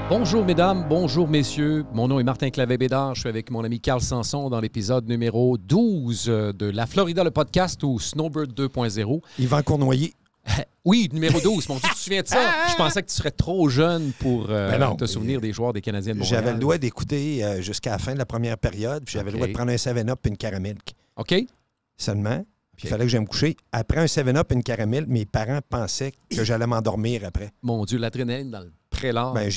Bonjour mesdames, bonjour messieurs. Mon nom est Martin Clavet-Bédard. Je suis avec mon ami Carl Sanson dans l'épisode numéro 12 de La Florida, le podcast ou Snowbird 2.0. Yvan Cournoyer. Oui, numéro 12. Mon Dieu, tu te souviens de ça? Je pensais que tu serais trop jeune pour te souvenir des joueurs des Canadiens de Montréal. J'avais le droit d'écouter jusqu'à la fin de la première période, puis j'avais le droit de prendre un 7-Up et une caramel. OK. Seulement, puis il fallait que j'aille me coucher. Après un 7-Up et une caramel, mes parents pensaient que j'allais m'endormir après. Mon Dieu, l'adrénaline dans le prélat. Ben,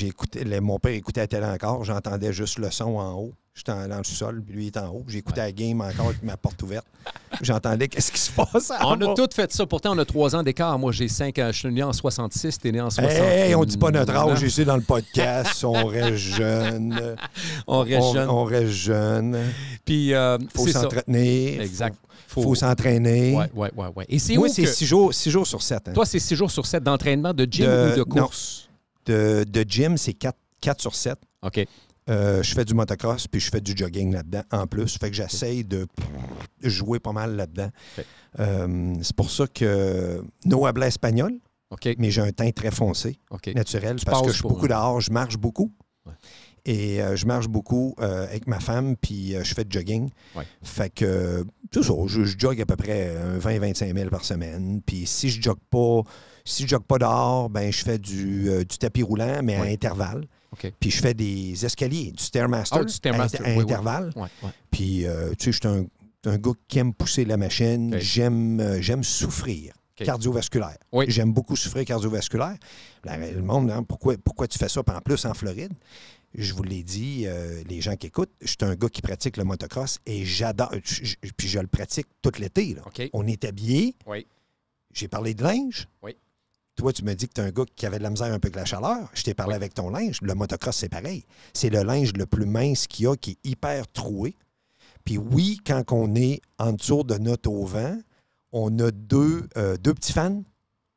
mon père écoutait la télé encore, j'entendais juste le son en haut. J'étais dans le sous-sol, puis lui il était en haut. J'écoutais la game encore avec ma porte ouverte. J'entendais qu'est-ce qui se passe. On a tous fait ça. Pourtant, on a 3 ans d'écart. Moi, j'ai 5 ans. Je suis né en 66, t'es né en 60. Hey, on dit pas notre âge ici dans le podcast. On reste jeune. On reste jeune. Puis, faut s'entretenir. Exact. Faut s'entraîner. Oui. Et c'est moi, où c'est que... 6 jours sur 7. Hein. Toi, c'est 6 jours sur 7 d'entraînement de gym ou de course? Non. De gym, c'est 4 sur 7. OK. Je fais du motocross puis je fais du jogging là-dedans en plus. Fait que j'essaye de jouer pas mal là-dedans. Okay. C'est pour ça que no habla espagnol, mais j'ai un teint très foncé, naturel, parce que je suis beaucoup dehors, je marche beaucoup. Ouais. Et je marche beaucoup avec ma femme, puis je fais du jogging. Ouais. Fait que, tout ça, je jogue à peu près 20-25 000 par semaine. Puis si je jogue pas dehors, ben je fais du tapis roulant, mais à intervalles. Okay. Puis je fais des escaliers, du Stairmaster, à intervalles. Oui. Puis, tu sais, je suis un gars qui aime pousser la machine. Okay. J'aime souffrir. Okay. Cardiovasculaire. Oui. J'aime beaucoup souffrir cardiovasculaire. Le monde, hein, pourquoi tu fais ça? Puis en plus, en Floride, je vous l'ai dit, les gens qui écoutent, je suis un gars qui pratique le motocross et j'adore. Puis je le pratique tout l'été. Okay. On est habillés. Oui. J'ai parlé de linge. Oui. Toi, tu me dis que tu es un gars qui avait de la misère un peu avec la chaleur. Je t'ai parlé avec ton linge. Le motocross, c'est pareil. C'est le linge le plus mince qu'il y a, qui est hyper troué. Puis oui, quand on est en dessous de notre auvent, on a deux petits fans,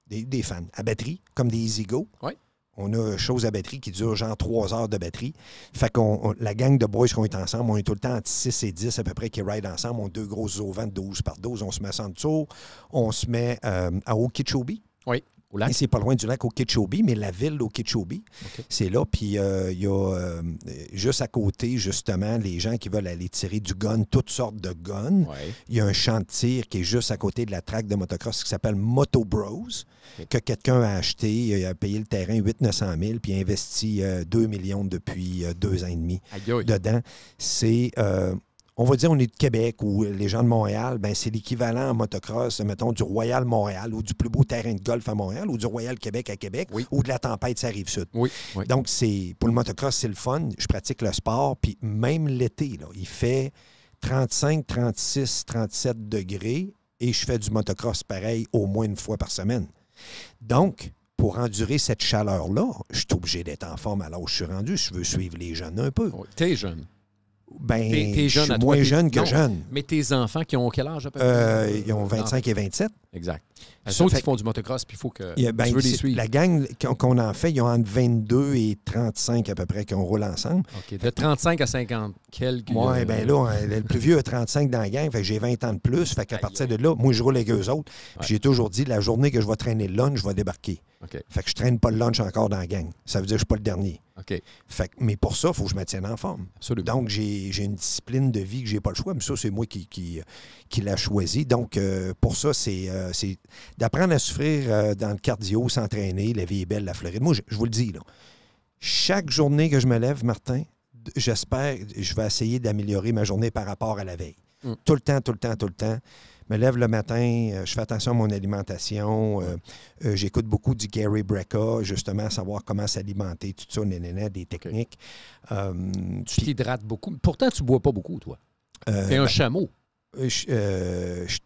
des fans à batterie, comme des EasyGo. Oui. On a chose à batterie qui dure genre 3 heures de batterie. Fait qu'on la gang de boys qu'on est ensemble, on est tout le temps entre 6 et 10 à peu près qui ride ensemble. On a 2 grosses auvents de 12 par 12. On se met en dessous. On se met à Okeechobee. Oui. Et c'est pas loin du lac Okeechobee, mais la ville d'Okeechobee, c'est là. Puis il y a juste à côté, justement, les gens qui veulent aller tirer du gun, toutes sortes de guns. Il y a un champ de tir qui est juste à côté de la track de motocross qui s'appelle Moto Bros, que quelqu'un a acheté. Il a payé le terrain 800 000 puis il a investi 2 millions depuis 2 ans et demi dedans. C'est... on va dire on est de Québec ou les gens de Montréal, ben c'est l'équivalent en motocross, mettons, du Royal Montréal ou du plus beau terrain de golf à Montréal ou du Royal Québec à Québec ou de la Tempête, ça arrive sud. Oui. Donc, pour le motocross, c'est le fun. Je pratique le sport, puis même l'été, là, il fait 35, 36, 37 degrés et je fais du motocross pareil au moins une fois par semaine. Donc, pour endurer cette chaleur-là, je suis obligé d'être en forme à l'âge où je suis rendu. Je veux suivre les jeunes un peu. Oui. T'es jeune. Ben, je suis moins jeune que jeune. Mais tes enfants qui ont quel âge à peu près? Ils ont 25 et 27. Exact. Ceux qui font du motocross, puis il faut que tu veux les suivre. La gang qu'on en fait, ils ont entre 22 et 35 à peu près qu'on roule ensemble. OK. De 35 à 50, quelques... Oui, bien là, le plus vieux a 35 dans la gang, fait que j'ai 20 ans de plus. Fait qu'à partir de là, moi, je roule avec eux autres. Puis j'ai toujours dit, la journée que je vais traîner le lunch, je vais débarquer. Okay. Fait que je traîne pas le lunch encore dans la gang. Ça veut dire que je suis pas le dernier. Okay. Fait que, mais pour ça, il faut que je me tienne en forme. Absolument. Donc, j'ai une discipline de vie que j'ai pas le choix, mais ça, c'est moi qui l'a choisi. Donc, pour ça, c'est d'apprendre à souffrir dans le cardio, s'entraîner. La vie est belle, la Floride. Moi, je vous le dis, là, chaque journée que je me lève, Martin, j'espère, je vais essayer d'améliorer ma journée par rapport à la veille. Tout le temps. Je me lève le matin, je fais attention à mon alimentation. J'écoute beaucoup du Gary Brecka, justement, à savoir comment s'alimenter, tout ça, des techniques. Tu t'hydrates beaucoup. Pourtant, tu ne bois pas beaucoup, toi. T'es un chameau.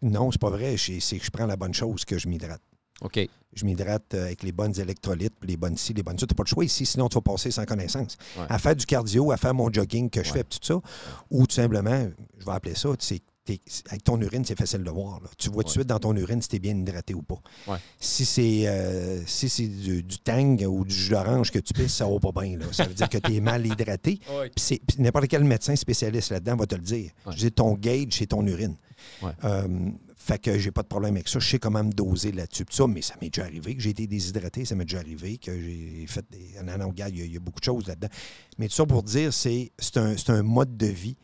Non, c'est pas vrai. C'est que je prends la bonne chose que je m'hydrate. OK. Je m'hydrate avec les bonnes électrolytes, les bonnes ci, les bonnes ça. Tu n'as pas le choix ici, sinon tu vas passer sans connaissance. Ouais. À faire du cardio, à faire mon jogging que je fais, tout ça. Ou tout simplement, je vais appeler ça, avec ton urine, c'est facile de voir. Là. Tu vois tout de suite dans ton urine si tu es bien hydraté ou pas. Ouais. Si c'est du tang ou du jus d'orange que tu pisses, ça va pas bien. Là. Ça veut dire que tu es mal hydraté. Ouais. Puis n'importe quel médecin spécialiste là-dedans va te le dire. Ouais. Je dis ton gauge, c'est ton urine. Ouais. Fait que j'ai pas de problème avec ça. Je sais comment me doser là-dessus. Ça, mais ça m'est déjà arrivé que j'ai été déshydraté. Ça m'est déjà arrivé que j'ai fait des... Non, regarde, il y a beaucoup de choses là-dedans. Mais tout ça pour dire, c'est un mode de vie.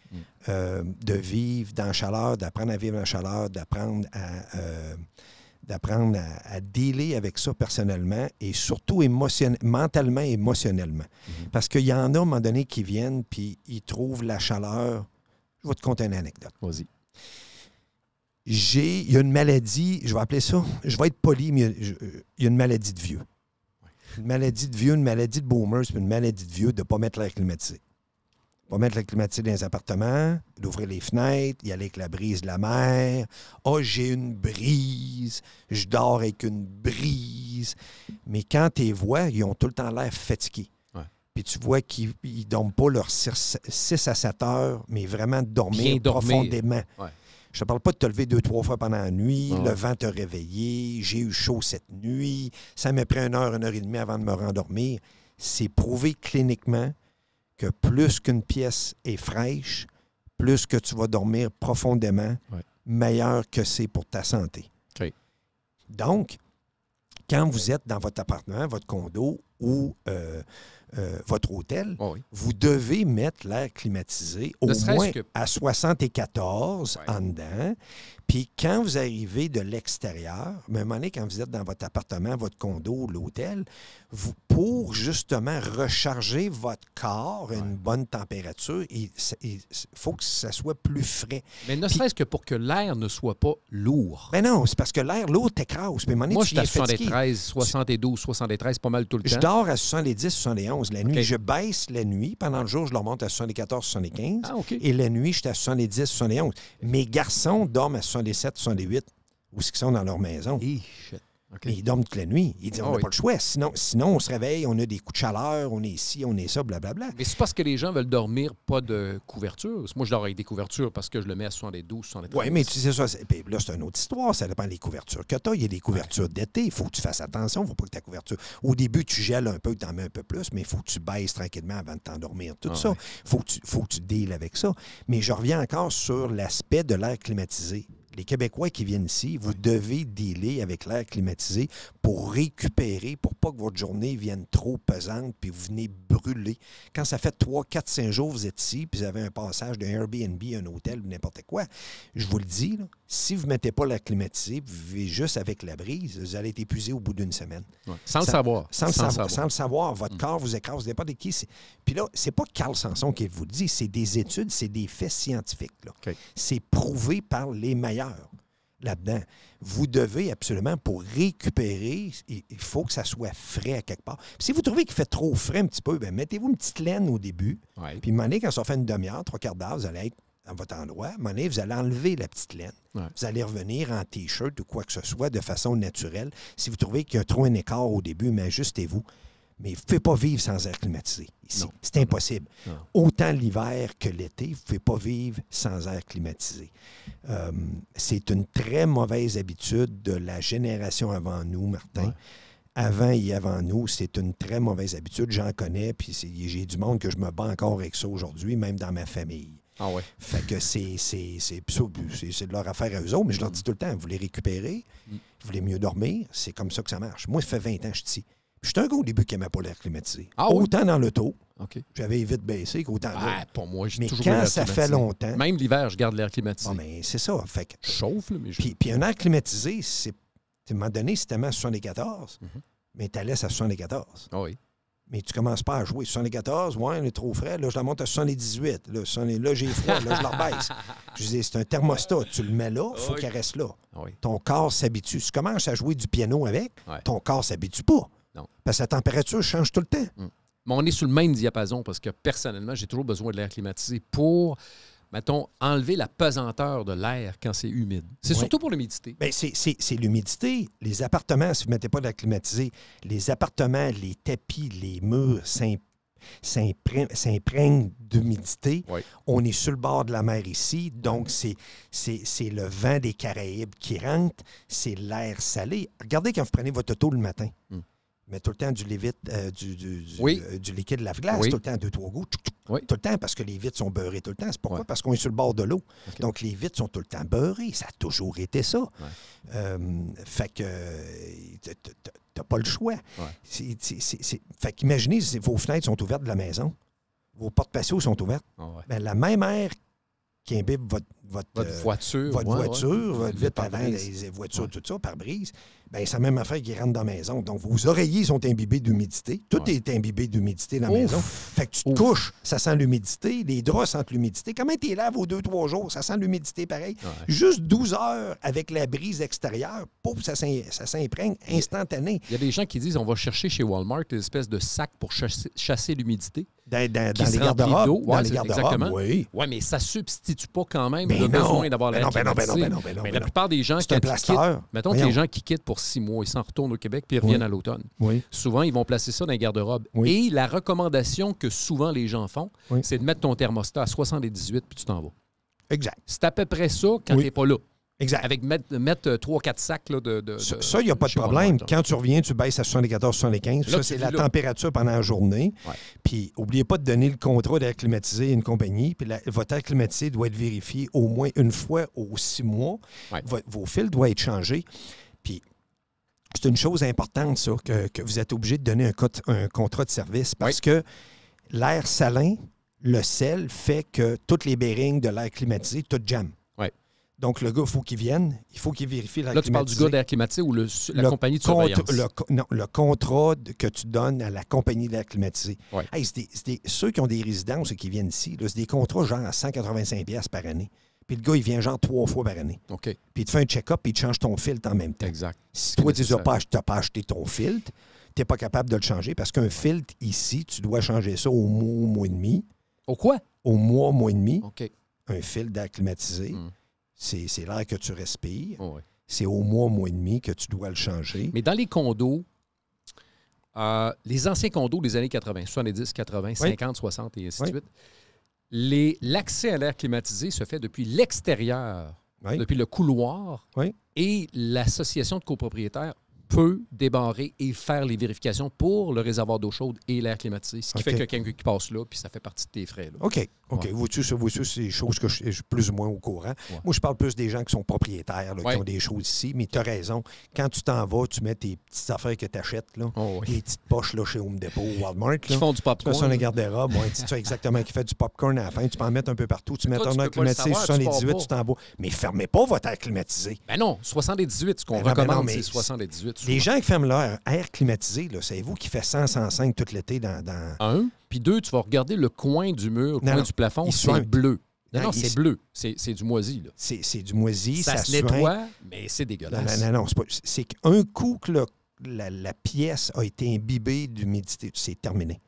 De vivre dans la chaleur, d'apprendre à vivre dans la chaleur, d'apprendre à dealer avec ça personnellement et surtout mentalement et émotionnellement. Parce qu'il y en a, à un moment donné, qui viennent puis ils trouvent la chaleur. Je vais te conter une anecdote. Vas-y. Il y a une maladie, je vais appeler ça, je vais être poli, mais il y a une maladie de vieux. Une maladie de vieux, une maladie de boomers, puis une maladie de vieux de ne pas mettre l'air climatisé. Pas mettre l'air climatisé dans les appartements, d'ouvrir les fenêtres, y aller avec la brise de la mer. Ah, j'ai une brise, je dors avec une brise. Mais quand tu les vois, ils ont tout le temps l'air fatigués. Ouais. Puis tu vois qu'ils ne dorment pas leurs 6 à 7 heures, mais vraiment de dormir profondément. Ouais. Je ne te parle pas de te lever 2-3 fois pendant la nuit, le vent te réveiller, j'ai eu chaud cette nuit, ça m'a pris 1 heure et demie avant de me rendormir. C'est prouvé cliniquement que plus qu'une pièce est fraîche, plus que tu vas dormir profondément, meilleur que c'est pour ta santé. Okay. Donc, quand vous êtes dans votre appartement, votre condo ou votre hôtel, vous devez mettre l'air climatisé au moins à 74 en dedans. Puis quand vous arrivez de l'extérieur, à un moment donné, quand vous êtes dans votre appartement, votre condo, l'hôtel, pour justement recharger votre corps à une bonne température, il faut que ça soit plus frais. Mais ne serait-ce que pour que l'air ne soit pas lourd. Ben non, c'est parce que l'air lourd t'écrase. Moi, je suis à 73, 72, 73, pas mal tout le temps. Je dors à 70, 71 la nuit. Je baisse la nuit. Pendant le jour, je le remonte à 74, 75. Et la nuit, je suis à 70, 71. Mes garçons dorment à 77, 68, où ils sont dans leur maison. Mais ils dorment toute la nuit. Ils disent, on n'a pas le choix. Sinon, on se réveille, on a des coups de chaleur, on est ici, on est ça, blablabla. Mais c'est parce que les gens veulent dormir pas de couverture. Moi, je dors avec des couvertures parce que je le mets à 72, 73. Oui, mais tu sais ça. Puis là, c'est une autre histoire. Ça dépend des couvertures que tu as. Il y a des couvertures d'été. Il faut que tu fasses attention. Il ne faut pas que ta couverture... Au début, tu gèles un peu, tu en mets un peu plus, mais il faut que tu baisses tranquillement avant de t'endormir. Tout ça. Il faut que tu deals avec ça. Mais je reviens encore sur l'aspect de l'air climatisé. Les Québécois qui viennent ici, vous devez dealer avec l'air climatisé pour récupérer, pour pas que votre journée vienne trop pesante puis vous venez brûler. Quand ça fait 3, 4, 5 jours vous êtes ici puis vous avez un passage d'un Airbnb, un hôtel ou n'importe quoi, je vous le dis, là, si vous ne mettez pas l'air climatisé, vous vivez juste avec la brise, vous allez être épuisé au bout d'une semaine. Ouais. Sans le savoir. Sans le savoir. Votre corps vous écrase, n'importe qui. Puis là, c'est pas Carl Sanson qui vous le dit, c'est des études, c'est des faits scientifiques. C'est prouvé par les meilleurs là-dedans. Vous devez absolument, pour récupérer, il faut que ça soit frais à quelque part. Puis si vous trouvez qu'il fait trop frais un petit peu, bien, mettez-vous une petite laine au début. Puis à un moment donné, quand ça fait une demi-heure, 3/4 d'heure, vous allez être à votre endroit. À un moment donné, vous allez enlever la petite laine. Vous allez revenir en T-shirt ou quoi que ce soit de façon naturelle. Si vous trouvez qu'il y a trop un écart au début, mais ajustez-vous. Mais vous ne pouvez pas vivre sans air climatisé ici. C'est impossible. Non. Autant l'hiver que l'été, vous ne pouvez pas vivre sans air climatisé. C'est une très mauvaise habitude de la génération avant nous, Martin. Avant et avant nous, c'est une très mauvaise habitude. J'en connais, puis j'ai du monde que je me bats encore avec ça aujourd'hui, même dans ma famille. Ah ouais. Fait que c'est de leur affaire à eux autres, mais je leur dis tout le temps, vous voulez récupérer, vous voulez mieux dormir, c'est comme ça que ça marche. Moi, ça fait 20 ans que je suis ici. J'étais un gars au début qui n'aimait pas l'air climatisé. Autant dans l'auto, j'avais vite baissé qu'autant là. Pour moi, j'ai toujours quand ça fait longtemps... Même l'hiver, je garde l'air climatisé. Mais c'est ça. Fait que, je chauffe, là, mais puis un air climatisé, à un moment donné, si tu mets à 74, mais tu la laisses à 74. Mais tu ne commences pas à jouer. 74, il est trop frais. Là, je la monte à 78. Là, j'ai froid. Là, je la rebaisse. Je dis, c'est un thermostat. Tu le mets là, il faut qu'il reste là. Ton corps s'habitue. Si tu commences à jouer du piano avec, ton corps ne s'habitue pas. Non. Parce que la température change tout le temps. Mais on est sur le même diapason parce que personnellement, j'ai toujours besoin de l'air climatisé pour, mettons, enlever la pesanteur de l'air quand c'est humide. C'est surtout pour l'humidité. Bien, c'est l'humidité. Les appartements, si vous ne mettez pas de l'air climatisé, les appartements, les tapis, les murs s'imprègnent d'humidité. On est sur le bord de la mer ici, donc c'est le vent des Caraïbes qui rentre, c'est l'air salé. Regardez quand vous prenez votre auto le matin. Mais tout le temps du liquide lave-glace, Oui. tout le temps 2-3 gouttes. Oui. Tout le temps parce que les vitres sont beurrées tout le temps. C'est pourquoi? Ouais. Parce qu'on est sur le bord de l'eau. Okay. Donc, les vitres sont tout le temps beurrées. Ça a toujours été ça. Ouais. Fait que t'as pas le choix. Ouais. Fait qu'imaginez, vos fenêtres sont ouvertes de la maison. Vos portes patios sont ouvertes. Oh, ouais. Bien, la même air qui imbibe votre voiture, votre vitre avant, les voitures, tout ça, pare-brise, bien, c'est la même affaire qui rentre dans la maison. Donc, vos oreillers sont imbibés d'humidité. Tout est imbibé d'humidité dans la maison. Fait que tu te couches, ça sent l'humidité. Les draps sentent l'humidité. Comment tu les laves aux 2-3 jours? Ça sent l'humidité pareil. Ouais. Juste 12 heures avec la brise extérieure, pouf, ça s'imprègne instantané. Il y a des gens qui disent on va chercher chez Walmart une espèce de sac pour chasser l'humidité. Dans les garde-robes. Dans les garde-robes, oui. Oui, mais ça ne substitue pas quand même le besoin d'avoir l'air climatisé. Mais la plupart des gens qui quittent, mettons que les gens qui quittent pour 6 mois, ils s'en retournent au Québec puis ils reviennent à l'automne. Oui. Souvent, ils vont placer ça dans les garde-robes. Oui. Et la recommandation que souvent les gens font, c'est de mettre ton thermostat à 78 puis tu t'en vas. Exact. C'est à peu près ça quand tu n'es pas là. Exact. Avec mettre 3-4 sacs là, ça, il n'y a pas de problème. Walmart, quand tu reviens, tu baisses à 74-75. Ça, c'est la température pendant la journée. Ouais. Puis, n'oubliez pas de donner le contrat d'air climatisé à une compagnie. Puis, votre air climatisé doit être vérifié au moins une fois aux 6 mois. Ouais. Vos fils doivent être changés. Puis, c'est une chose importante, ça, que vous êtes obligé de donner un contrat de service parce que l'air salin, le sel, fait que toutes les bearings de l'air climatisé, tout jamme. Donc, le gars, il faut qu'il vienne. Il faut qu'il vérifie l'air climatisé. Là, tu parles du gars d'air climatisé ou la compagnie de surveillance? Le contrat que tu donnes à la compagnie d'air climatisé. Ouais. Hey, ceux qui ont des résidences et qui viennent ici, c'est des contrats genre à 185$ par année. Puis le gars, il vient genre 3 fois par année. OK. Puis il te fait un check-up et il te change ton filtre en même temps. Exact. Si toi, tu n'as pas acheté ton filtre, tu n'es pas capable de le changer parce qu'un filtre ici, tu dois changer ça au mois et demi. Au quoi? Au mois et demi. OK. Un filtre d'air climatisé. C'est l'air que tu respires. Oh, oui. C'est au mois et demi que tu dois le changer. Mais dans les condos, les anciens condos des années 80, 70, 80, 50, 60 et ainsi de suite, l'accès à l'air climatisé se fait depuis l'extérieur, depuis le couloir, et l'association de copropriétaires peut débarrer et faire les vérifications pour le réservoir d'eau chaude et l'air climatisé. Ce qui fait que quelqu'un qui passe là, puis ça fait partie de tes frais. Là. OK. Vois-tu, c'est des choses que je suis plus ou moins au courant. Ouais. Moi, je parle plus des gens qui sont propriétaires, là, qui ont des choses ici. Mais tu as raison. Quand tu t'en vas, tu mets tes petites affaires que tu achètes, là, les petites poches là, chez Home Depot ou Walmart. Qui font du popcorn. Sur les garde-robes. Tu sais exactement, qui fait du popcorn à la fin. Tu peux en mettre un peu partout. Tu mets ton air climatisé, 78, tu t'en vas. Mais fermez pas votre air climatisé. Ben non, 78, ce qu'on recommande, c'est 78. Les gens qui ferment leur air climatisé, savez-vous qui fait 100, 105 tout l'été dans... Un. Puis deux, tu vas regarder le coin du mur, le coin du plafond, c'est bleu. Non, c'est bleu. C'est du moisi. Là. C'est du moisi. Ça se nettoie, mais c'est dégueulasse. Non. C'est qu'un coup que la pièce a été imbibée d'humidité, c'est terminé.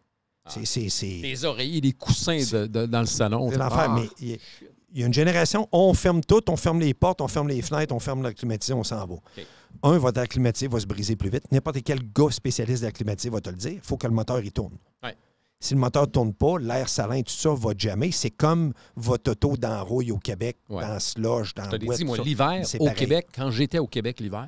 Les oreillers, les coussins dans le salon. C'est l'enfer, mais il y a une génération, on ferme tout, on ferme les portes, on ferme les fenêtres, on ferme l'air climatisé, on s'en va. Okay. Votre air climatisé va se briser plus vite. N'importe quel gars spécialiste d'air climatisé va te le dire. Il faut que le moteur il tourne. Ouais. Si le moteur ne tourne pas, l'air salin, tout ça va jamais. C'est comme votre auto d'enrouille au Québec, dans slush, dans je te l'ai dit, moi, l'hiver, au Québec, quand j'étais au Québec l'hiver,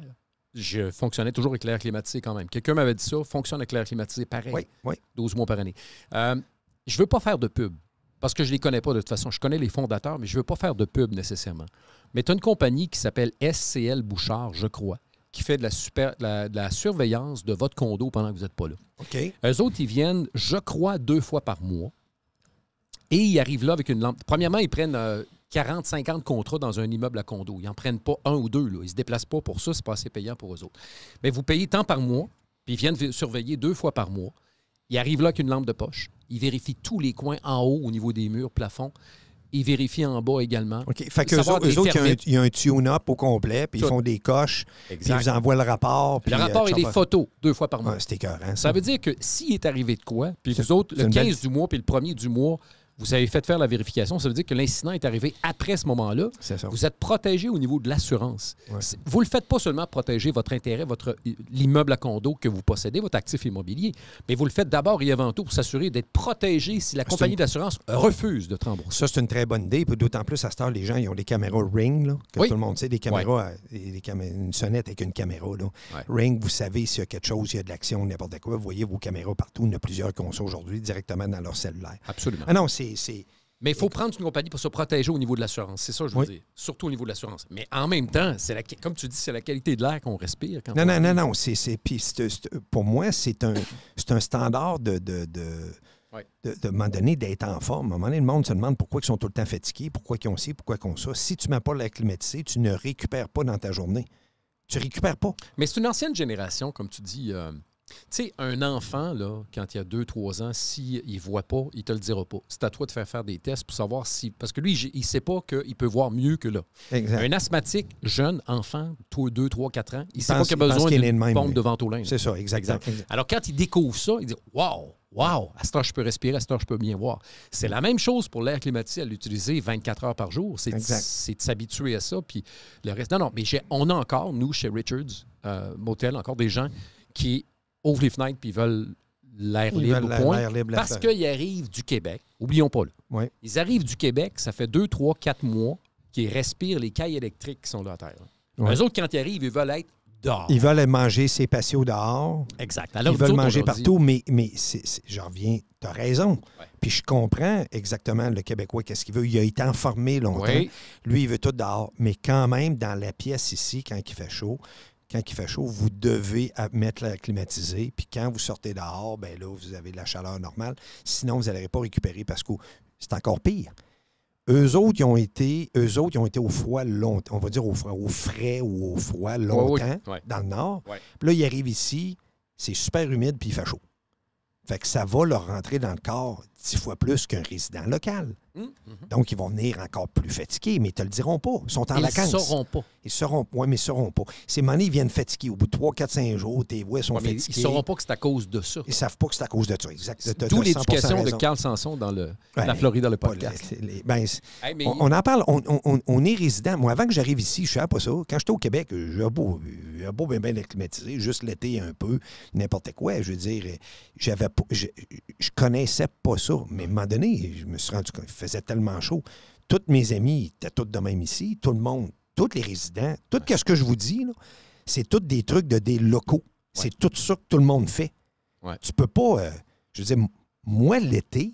je fonctionnais toujours avec l'air climatisé quand même. Quelqu'un m'avait dit ça, fonctionne avec l'air climatisé pareil. Oui. 12 mois par année. Je ne veux pas faire de pub, parce que je ne les connais pas de toute façon. Je connais les fondateurs, mais je ne veux pas faire de pub nécessairement. Mais tu as une compagnie qui s'appelle SCL Bouchard, je crois, qui fait de la surveillance de votre condo pendant que vous n'êtes pas là. OK. Eux autres, ils viennent, je crois, 2 fois par mois. Et ils arrivent là avec une lampe. Premièrement, ils prennent 40, 50 contrats dans un immeuble à condo. Ils n'en prennent pas un ou deux. Là. Ils ne se déplacent pas pour ça. C'est pas assez payant pour eux autres. Mais vous payez tant par mois, puis ils viennent surveiller 2 fois par mois. Ils arrivent là avec une lampe de poche. Ils vérifient tous les coins en haut au niveau des murs, plafonds. Ils vérifient en bas également. OK. Fait qu'eux autres, il y a un tune-up au complet, puis ils font des coches, puis ils vous envoient le rapport. Le rapport et des photos 2 fois par mois. C'était écœurant. Ça veut dire que s'il est arrivé de quoi, puis vous autres, le 15 du mois puis le 1er du mois, vous avez fait faire la vérification. Ça veut dire que l'incident est arrivé après ce moment-là. C'est ça. Vous êtes protégé au niveau de l'assurance. Ouais. Vous ne le faites pas seulement protéger votre intérêt, l'immeuble à condo que vous possédez, votre actif immobilier, mais vous le faites d'abord et avant tout pour s'assurer d'être protégé si la compagnie d'assurance refuse de te rembourser. Ça, c'est une très bonne idée. D'autant plus, à cette heure, les gens ils ont des caméras Ring, là, que tout le monde sait, des caméras, une sonnette avec une caméra. Là. Ouais. Ring, vous savez s'il y a quelque chose, il y a de l'action, n'importe quoi. Vous voyez vos caméras partout. Il y en a plusieurs qui ont ça aujourd'hui directement dans leur cellulaire. Absolument. Ah non, Mais il faut prendre une compagnie pour se protéger au niveau de l'assurance. C'est ça que je veux dire. Surtout au niveau de l'assurance. Mais en même temps, comme tu dis, c'est la qualité de l'air qu'on respire. Non. Pour moi, c'est un standard de un moment donné, d'être en forme. À un moment donné, le monde se demande pourquoi ils sont tout le temps fatigués, pourquoi ils ont ci, pourquoi ils ont ça. Si tu ne mets pas l'air climatisé, tu ne récupères pas dans ta journée. Tu ne récupères pas. Mais c'est une ancienne génération, comme tu dis. Tu sais, un enfant, là, quand il a 2-3 ans, s'il ne voit pas, il ne te le dira pas. C'est à toi de faire des tests pour savoir si... Parce que lui, il ne sait pas qu'il peut voir mieux que là. Exact. Un asthmatique, jeune, enfant, 2, 3, 4 ans, il ne sait pas qu'il a besoin d'une pompe de ventolin. C'est ça, exactement. Alors, quand il découvre ça, il dit « Wow, à cette heure, je peux respirer, à cette heure, je peux bien voir. » C'est la même chose pour l'air climatisé, à l'utiliser 24 heures par jour. C'est de s'habituer à ça. Puis le reste... Non, mais on a encore, nous, chez Richards Motel, encore des gens qui ouvrent les fenêtres puis ils veulent l'air libre au point. Parce qu'ils arrivent du Québec. Oublions pas, là. Oui. Ils arrivent du Québec, ça fait 2, 3, 4 mois qu'ils respirent les cailles électriques qui sont là à terre. Oui. Eux autres, quand ils arrivent, ils veulent être dehors. Ils veulent manger ses patios dehors. Exact. Alors, ils veulent manger partout, mais j'en reviens, tu as raison. Ouais. Puis je comprends exactement le Québécois, qu'est-ce qu'il veut. Il a été enfermé longtemps. Oui. Lui, il veut tout dehors. Mais quand même, dans la pièce ici, quand il fait chaud, vous devez mettre l'air climatisé. Puis quand vous sortez dehors, bien là, vous avez de la chaleur normale. Sinon, vous n'allez pas récupérer parce que c'est encore pire. Eux autres, ils ont été au froid longtemps. On va dire au frais ou au froid longtemps dans le nord. Ouais. Puis là, ils arrivent ici, c'est super humide puis il fait chaud. Fait que ça va leur rentrer dans le corps 10 fois plus qu'un résident local. Donc, ils vont venir encore plus fatigués, mais ils ne te le diront pas. Ils sont en vacances. Ils ne sauront pas. Oui, mais ils ne sauront pas. Ces monnaies, ils viennent fatigués. Au bout de 3, 4, 5 jours, tes voix sont fatiguées. Ils ne sauront pas que c'est à cause de ça. Ils ne savent pas que c'est à cause de ça. Exact. D'où l'éducation de Carl Sanson dans la Floride, dans le podcast. On en parle. On est résident. Moi, avant que j'arrive ici, je ne savais pas ça. Quand j'étais au Québec, j'ai beau bien climatisé, juste l'été un peu, n'importe quoi. Je veux dire, je connaissais pas ça. Mais à un moment donné, je me suis rendu compte qu'il faisait tellement chaud. Tous mes amis étaient tous de même ici. Tout le monde, tous les résidents, tout ce que je vous dis, là, c'est tous des trucs des locaux. Ouais. C'est tout ça que tout le monde fait. Ouais. Tu peux pas... je veux dire, moi, l'été,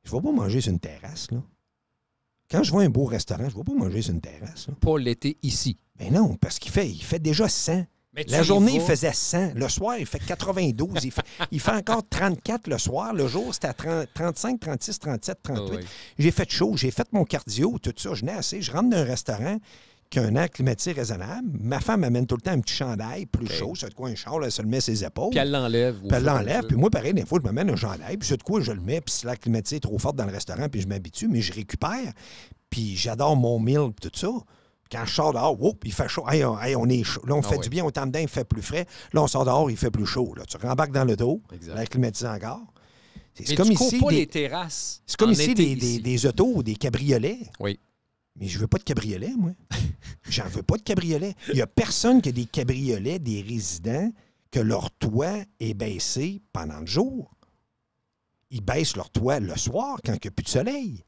je ne vais pas manger sur une terrasse. Là. Quand je vois un beau restaurant, je ne vais pas manger sur une terrasse. Là. Pas l'été ici. Ben non, parce qu'il fait déjà 100. La journée, il faisait 100. Le soir, il fait 92. Il fait encore 34 le soir. Le jour, c'était à 35, 36, 37, 38. Oh oui. J'ai fait chaud. J'ai fait mon cardio, tout ça. Je n'ai assez. Je rentre dans un restaurant qui a un air climatisé raisonnable. Ma femme m'amène tout le temps un petit chandail plus chaud. C'est de quoi un char, elle se le met à ses épaules. Puis elle l'enlève. Puis elle l'enlève. Puis moi, pareil, des fois, je m'amène un chandail. Puis c'est de quoi je le mets. Puis si l'air climatisé est trop fort dans le restaurant, puis je m'habitue, mais je récupère. Puis j'adore mon meal, tout ça. Quand je sors dehors, il fait chaud. Hey, on est chaud. Là, on fait du bien, on est en dedans, il fait plus frais. Là, on sort dehors, il fait plus chaud. Là, tu rembarques dans le dos, l'air climatisé encore. C'est comme ici. Les terrasses. C'est comme ici des autos, des cabriolets. Oui. Mais je veux pas de cabriolet, moi. J'en veux pas de cabriolet. Il n'y a personne qui a des cabriolets, des résidents, que leur toit est baissé pendant le jour. Ils baissent leur toit le soir quand il n'y a plus de soleil.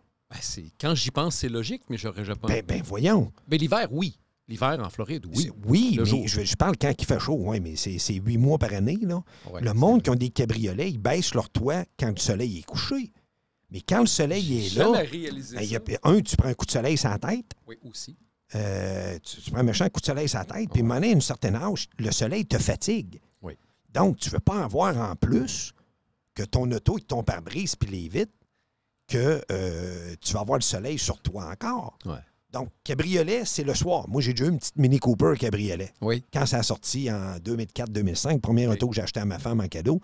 Quand j'y pense, c'est logique, mais j'aurais pas. Ben voyons. Mais l'hiver, oui. L'hiver en Floride, oui. Oui, mais je parle quand il fait chaud, oui, mais c'est 8 mois par année. Là. Ouais, le monde qui ont des cabriolets, ils baissent leur toit quand le soleil est couché. Mais quand le soleil est là, tu prends un coup de soleil sur la tête. Oui, aussi. Tu prends un méchant coup de soleil sur la tête, puis à un certain âge, le soleil te fatigue. Oui. Donc, tu ne veux pas en avoir en plus que ton auto et ton pare-brise puis les vitres, que tu vas avoir le soleil sur toi encore. Ouais. Donc, cabriolet, c'est le soir. Moi, j'ai déjà eu une petite Mini Cooper cabriolet. Oui. Quand ça a sorti en 2004-2005, première auto que j'ai acheté à ma femme en cadeau,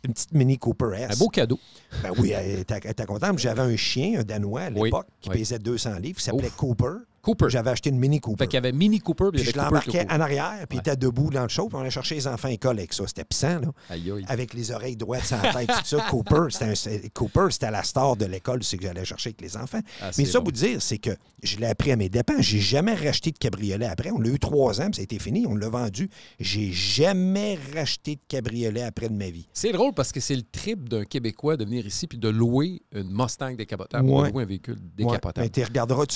une petite Mini Cooper S. Un beau cadeau. Ben oui, elle était contente. J'avais un chien, un Danois à l'époque, qui pesait 200 livres, qui s'appelait Cooper. Cooper. J'avais acheté une Mini Cooper. Fait qu'il y avait Mini Cooper, puis je l'embarquais en arrière, puis il était debout dans le show, puis on allait chercher les enfants à l'école avec ça. C'était puissant, là. Aïe, aïe. Avec les oreilles droites sur la tête, tout ça. Cooper, c'était la star de l'école, c'est que j'allais chercher avec les enfants. Mais ça, vous dire, c'est que je l'ai appris à mes dépens. J'ai jamais racheté de cabriolet après. On l'a eu 3 ans, puis ça a été fini. On l'a vendu. J'ai jamais racheté de cabriolet après de ma vie. C'est drôle parce que c'est le trip d'un Québécois de venir ici puis de louer une Mustang décapotable, de louer un véhicule décapotable. Tu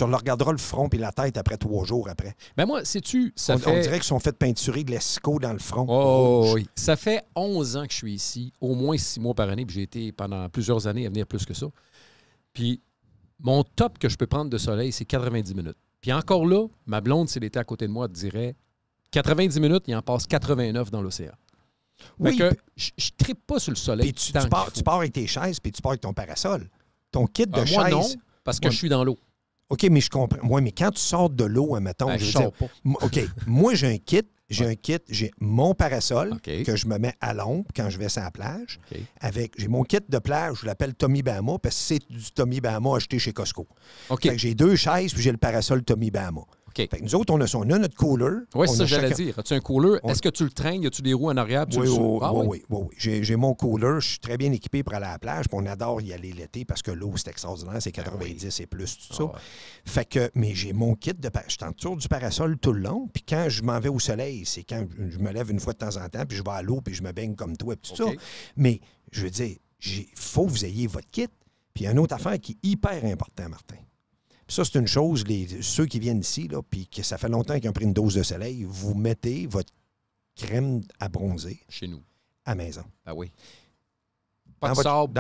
leur regarderas le front puis la tête après 3 jours après. Ben moi, sais-tu, on dirait qu'ils sont fait peinturer de l'Essico dans le front. Oh oui. Ça fait 11 ans que je suis ici, au moins 6 mois par année, puis j'ai été pendant plusieurs années à venir plus que ça. Puis mon top que je peux prendre de soleil, c'est 90 minutes. Puis encore là, ma blonde, si elle était à côté de moi, elle dirait 90 minutes, il en passe 89 dans l'océan. Oui. Fait que je ne trippe pas sur le soleil. Puis tu pars avec tes chaises, puis tu pars avec ton parasol. Ton kit de chaise. Moi, non, parce que je suis dans l'eau. OK, mais je comprends. Oui, mais quand tu sors de l'eau, admettons, je sors pas. OK, moi, j'ai un kit. J'ai mon parasol que je me mets à l'ombre quand je vais sur la plage. J'ai mon kit de plage, je l'appelle Tommy Bahama parce que c'est du Tommy Bahama acheté chez Costco. Fait que j'ai 2 chaises puis j'ai le parasol Tommy Bahama. Fait que nous autres, on a notre cooler. Oui, c'est ça que j'allais dire. As-tu un cooler? Est-ce que tu le traînes? Y a-tu des roues en arrière? Oui. J'ai mon cooler. Je suis très bien équipé pour aller à la plage. Puis on adore y aller l'été parce que l'eau, c'est extraordinaire. C'est 90 et plus, tout ça. Fait que, mais j'ai mon kit de parasol. Je suis en tour du parasol tout le long. Puis quand je m'en vais au soleil, c'est quand je me lève une fois de temps en temps, puis je vais à l'eau, puis je me baigne comme toi, puis tout ça. Mais je veux dire, il faut que vous ayez votre kit. Puis il y a une autre affaire qui est hyper importante, Martin. Puis ça, c'est une chose, ceux qui viennent ici, là, puis que ça fait longtemps qu'ils ont pris une dose de soleil, vous mettez votre crème à bronzer. Chez nous. À la maison. Ah oui. Dans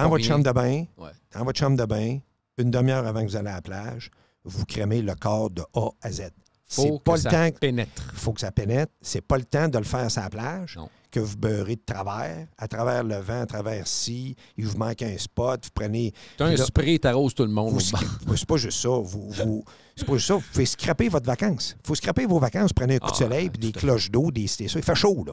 votre chambre de bain, dans votre chambre de bain, une demi-heure avant que vous allez à la plage, vous crémez le corps de A à Z. Faut que ça pénètre. Il faut que ça pénètre. C'est pas le temps de le faire sur la plage. Non. Que vous beurrez de travers, à travers le vent, à travers ci, il vous manque un spot, vous prenez... Tu as un spray, t'arroses tout le monde. C'est pas juste ça. C'est pas juste ça. Vous pouvez scraper votre vacances. Il faut scraper vos vacances. Prenez un coup de soleil, puis des cloches d'eau, ça. Il fait chaud, là.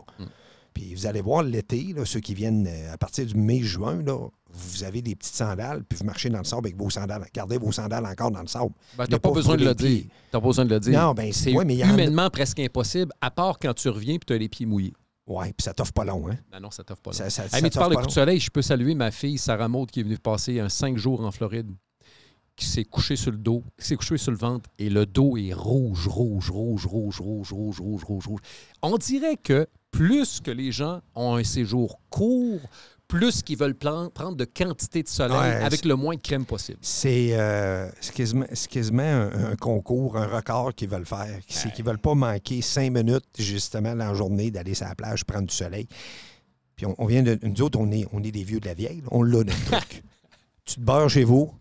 Puis vous allez voir l'été, là, ceux qui viennent à partir du mai-juin, là, vous avez des petites sandales, puis vous marchez dans le sable avec vos sandales. Gardez vos sandales encore dans le sable. Ben, t'as pas besoin de le dire. T'as pas besoin de le dire. Non, ben c'est humainement presque impossible, à part quand tu reviens et tu as les pieds mouillés. Oui, puis ça t'offre pas long, hein? Non, ça t'offre pas long. Mais tu parles de coup de soleil, je peux saluer ma fille Sarah Maud qui est venue passer 5 jours en Floride, qui s'est couchée sur le dos, qui s'est couchée sur le ventre, et le dos est rouge. On dirait que plus que les gens ont un séjour court, plus qu'ils veulent prendre de quantité de soleil avec le moins de crème possible. C'est quasiment un concours, un record qu'ils veulent faire. C'est qu'ils ne veulent pas manquer 5 minutes, justement, dans la journée, d'aller sur la plage, prendre du soleil. Puis on vient de... Nous autres, on est des vieux de la vieille. Là. On l'a, notre truc. Tu te beurres chez vous,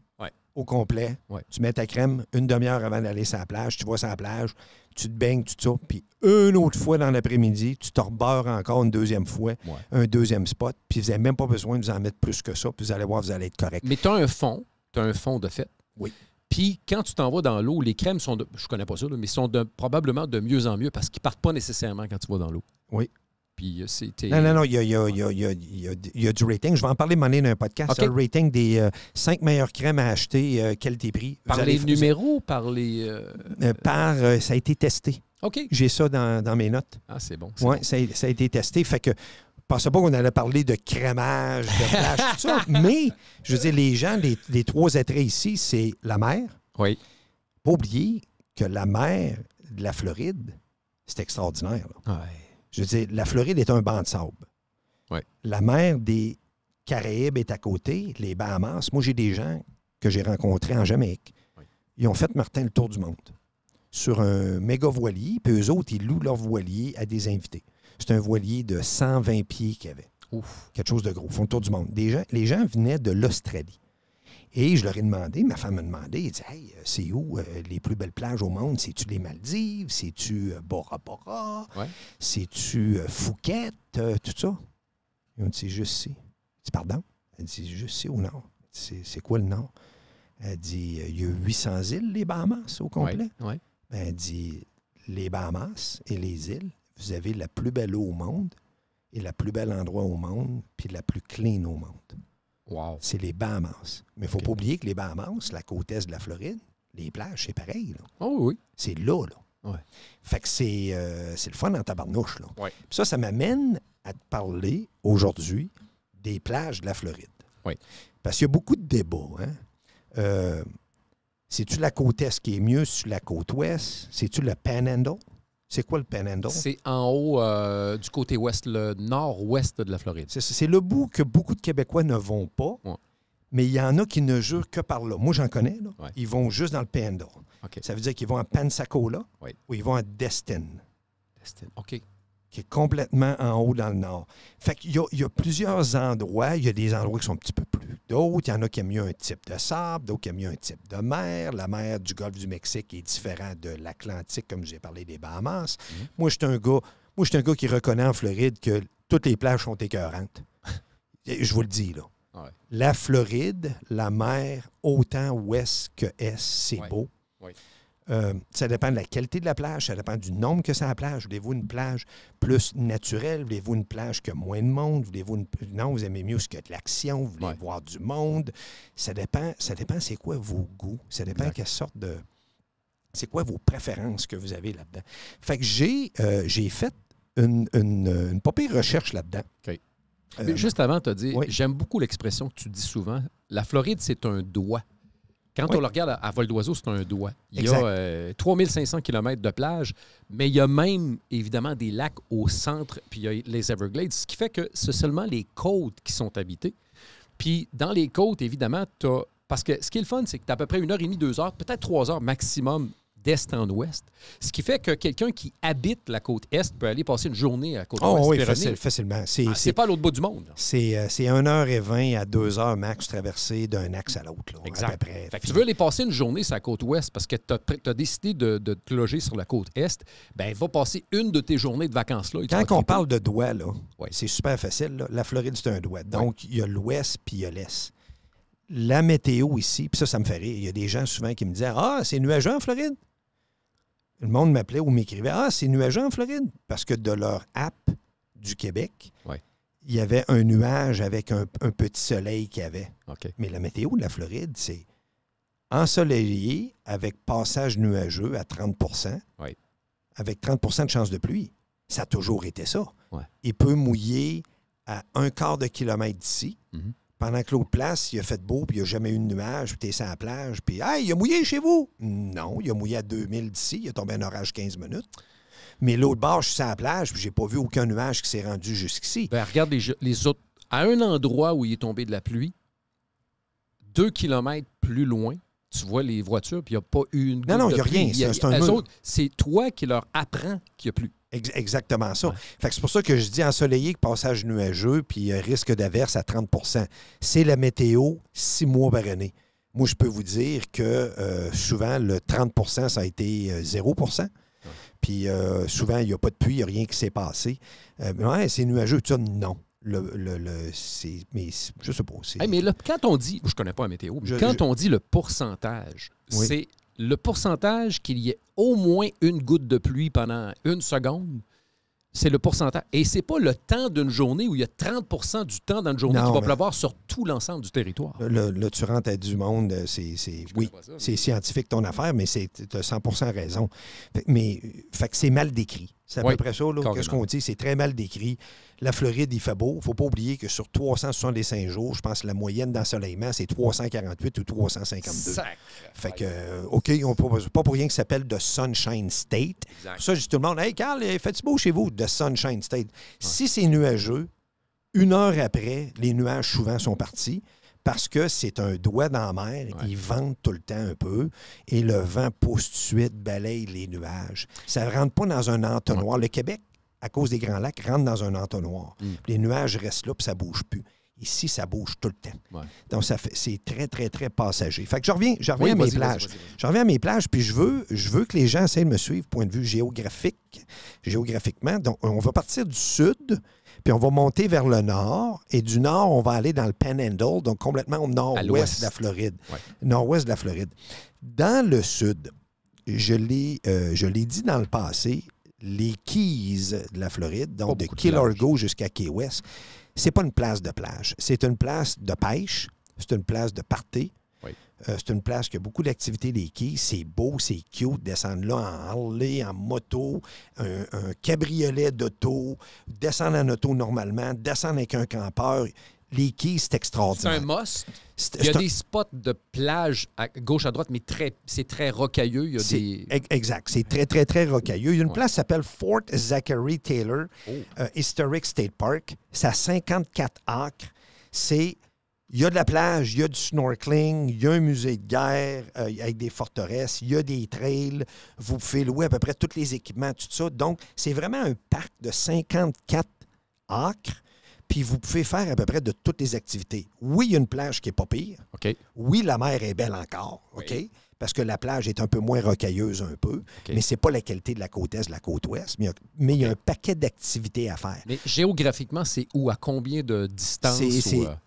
au complet. Tu mets ta crème une demi-heure avant d'aller sur la plage. Tu vas sur la plage, tu te baignes, tout ça. Puis une autre fois dans l'après-midi, tu te rebeurres encore une deuxième fois, un deuxième spot. Puis vous n'avez même pas besoin de vous en mettre plus que ça. Puis vous allez voir, vous allez être correct. Mais tu as un fond de fait. Oui. Puis quand tu t'en vas dans l'eau, les crèmes sont je connais pas ça, là, mais sont probablement de mieux en mieux parce qu'ils partent pas nécessairement quand tu vas dans l'eau. Oui. Puis c'était... Non, il y a du rating. Je vais en parler dans un podcast. Okay. Le rating des 5 meilleures crèmes à acheter, qualité-prix. Par les numéros, par les... ça a été testé. OK. J'ai ça dans mes notes. Ah, c'est bon. Oui, ça a été testé. Fait que je ne pensais pas qu'on allait parler de crémage, de plage, tout ça. Mais, je veux dire, les gens, les 3 attraits ici, c'est la mer. Oui. Pas oublier que la mer de la Floride, c'est extraordinaire. Oui. Je veux dire, la Floride est un banc de sable. Ouais. La mer des Caraïbes est à côté, les Bahamas. Moi, j'ai des gens que j'ai rencontrés en Jamaïque. Ouais. Ils ont fait, Martin, le tour du monde sur un méga voilier, puis eux autres, ils louent leur voilier à des invités. C'est un voilier de 120 pieds qu'ils avaient. Ouf. Quelque chose de gros. Ils font le tour du monde. Les gens venaient de l'Australie. Et je leur ai demandé, ma femme m'a demandé, elle dit « Hey, c'est où les plus belles plages au monde? C'est-tu les Maldives? C'est-tu Bora Bora? C'est-tu Phuket? Tout ça? » Ils ont dit « C'est juste ici. » Je dis « Pardon? » Elle dit « C'est juste ici au nord. » C'est quoi le nord? Elle dit « Il y a 800 îles, les Bahamas, au complet. » Elle dit « Les Bahamas et les îles, vous avez la plus belle eau au monde et le plus bel endroit au monde, puis la plus clean au monde. » Wow. C'est les Bahamas. Mais il ne faut pas oublier que les Bahamas, la côte est de la Floride, les plages, c'est pareil. Là. Oh oui. C'est là. Ouais. Fait que c'est le fun en tabarnouche. Là. Ouais. Puis ça m'amène à te parler aujourd'hui des plages de la Floride. Oui. Parce qu'il y a beaucoup de débats. Hein? C'est-tu la côte est qui est mieux, c'est-tu la côte ouest? C'est-tu le Panhandle? C'est quoi le Panhandle? C'est en haut du côté ouest, le nord-ouest de la Floride. C'est le bout que beaucoup de Québécois ne vont pas, mais il y en a qui ne jurent que par là. Moi, j'en connais. Là. Ouais. Ils vont juste dans le Panhandle. Okay. Ça veut dire qu'ils vont à Pensacola ou ils vont à Destin. Destin, OK. Qui est complètement en haut dans le nord. Fait qu'il y a plusieurs endroits. Il y a des endroits qui sont un petit peu plus d'autres. Il y en a qui aiment mieux un type de sable, d'autres qui aiment mieux un type de mer. La mer du golfe du Mexique est différente de l'Atlantique, comme j'ai parlé des Bahamas. Mm-hmm. Moi, je suis un gars qui reconnaît en Floride que toutes les plages sont écœurantes. Je vous le dis, là. Ouais. La Floride, la mer, autant ouest que est, c'est beau. Ouais. Ça dépend de la qualité de la plage, ça dépend du nombre que c'est à la plage. Voulez-vous une plage plus naturelle? Voulez-vous une plage qui a moins de monde? Non, vous aimez mieux ce que de l'action, vous voulez voir du monde. Ça dépend c'est quoi vos goûts. Ça dépend quelle sorte de... C'est quoi vos préférences que vous avez là-dedans. Fait que j'ai fait une pas pire recherche là-dedans. OK. Juste avant, tu as dit, j'aime beaucoup l'expression que tu dis souvent, la Floride, c'est un doigt. Quand on le regarde à vol d'oiseau, c'est un doigt. Il y a 3500 km de plage, mais il y a même, évidemment, des lacs au centre, puis il y a les Everglades, ce qui fait que c'est seulement les côtes qui sont habitées. Puis dans les côtes, évidemment, tu as... Parce que ce qui est le fun, c'est que tu as à peu près 1h30, 2 heures, peut-être 3 heures maximum d'est en ouest. Ce qui fait que quelqu'un qui habite la côte est peut aller passer une journée à la côte ouest. Oh oui, facilement. C'est pas à l'autre bout du monde. C'est 1h20 à 2 heures max traversée d'un axe à l'autre. Exact. À peu près. Fait que tu veux aller passer une journée sur la côte ouest parce que tu as décidé de te loger sur la côte est, bien, va passer une de tes journées de vacances là. Quand on parle de doigt, là, c'est super facile. Là. La Floride, c'est un doigt. Donc, il y a l'ouest puis il y a l'est. La météo ici, puis ça me fait rire. Il y a des gens souvent qui me disaient « Ah, c'est nuageux en Floride? » Le monde m'appelait ou m'écrivait « Ah, c'est nuageux en Floride? » Parce que de leur app du Québec, il y avait un nuage avec un petit soleil qu'il y avait. Okay. Mais la météo de la Floride, c'est ensoleillé avec passage nuageux à 30 avec 30 de chance de pluie. Ça a toujours été ça. Ouais. Il peut mouiller à 1/4 de kilomètre d'ici. Mm-hmm. Pendant que l'autre place, il a fait beau, puis il n'y a jamais eu de nuage, puis tu es sur la plage, puis « Hey, il a mouillé chez vous! » Non, il a mouillé à 2000 d'ici, il a tombé un orage 15 minutes. Mais l'autre bord, je suis sur la plage, puis j'ai pas vu aucun nuage qui s'est rendu jusqu'ici. Ben, regarde les autres. À un endroit où il est tombé de la pluie, 2 kilomètres plus loin, tu vois les voitures, puis il n'y a pas eu une goutte Non, il n'y a rien. C'est un mur. C'est toi qui leur apprends qu'il n'y a plus. Exactement ça. Ouais. Fait que c'est pour ça que je dis ensoleillé, passage nuageux, puis risque d'averse à 30 C'est la météo 6 mois par année. Moi, je peux vous dire que souvent, le 30 ça a été 0 Puis souvent, il n'y a pas de pluie, il n'y a rien qui s'est passé. C'est nuageux, tout ça, non. Mais je sais pas. Mais là, quand on dit, je connais pas la météo, mais quand on dit le pourcentage, c'est le pourcentage qu'il y ait au moins une goutte de pluie pendant 1 seconde, c'est le pourcentage. Et c'est pas le temps d'une journée où il y a 30 du temps dans une journée qui va pleuvoir sur tout l'ensemble du territoire. Là, tu rentres à du monde, c'est scientifique ton affaire, mais tu as 100 raison. Fait que c'est mal décrit. C'est à peu près ça, là. Qu'est-ce qu'on dit? C'est très mal décrit. La Floride, il fait beau. Il ne faut pas oublier que sur 365 jours, je pense que la moyenne d'ensoleillement, c'est 348 ou 352. Fait que, OK, pas pour rien que ça s'appelle The Sunshine State. Exact. Pour ça, je dis tout le monde, « Hey, Carl, faites-tu beau chez vous? The Sunshine State. » Si c'est nuageux, 1 heure après, les nuages souvent sont partis parce que c'est un doigt dans la mer. Ouais. Ils ventent tout le temps un peu et le vent pousse tout de suite, balaye les nuages. Ça ne rentre pas dans un entonnoir. Le Québec, à cause des Grands Lacs, rentre dans un entonnoir. Les nuages restent là, puis ça ne bouge plus. Ici, ça bouge tout le temps. Ouais. Donc, c'est très, très, très passager. Fait que je reviens à mes plages. Je reviens à mes plages, puis je veux que les gens essayent de me suivre, point de vue géographiquement. Donc, on va partir du sud, puis on va monter vers le nord, et du nord, on va aller dans le Panhandle, donc complètement au nord-ouest de la Floride. Ouais. Nord-ouest de la Floride. Dans le sud, je l'ai dit dans le passé, les Keys de la Floride, donc de Key Largo jusqu'à Key West, c'est pas une place de plage. C'est une place de pêche, c'est une place de party, Oui. C'est une plage qui a beaucoup d'activités des quais. C'est beau, c'est cute. Descendre là en Harley, en moto, un cabriolet d'auto, descendre en auto normalement, descendre avec un campeur. Les quais, c'est extraordinaire. C'est un must. Il y a des spots de plage à gauche, à droite, mais c'est très rocailleux. Il y a des... Exact. C'est très, très, très rocailleux. Il y a une place qui s'appelle Fort Zachary Taylor Historic State Park. C'est à 54 acres. Il y a de la plage, il y a du snorkeling, il y a un musée de guerre avec des forteresses, il y a des trails. Vous pouvez louer à peu près tous les équipements, tout ça. Donc, c'est vraiment un parc de 54 acres. Puis vous pouvez faire à peu près de toutes les activités. Oui, il y a une plage qui n'est pas pire. Okay. Oui, la mer est belle encore. OK? Oui. Parce que la plage est un peu moins rocailleuse un peu. Okay. Mais ce n'est pas la qualité de la côte est, de la côte ouest. Mais il y a un paquet d'activités à faire. Mais géographiquement, c'est où? À combien de distance?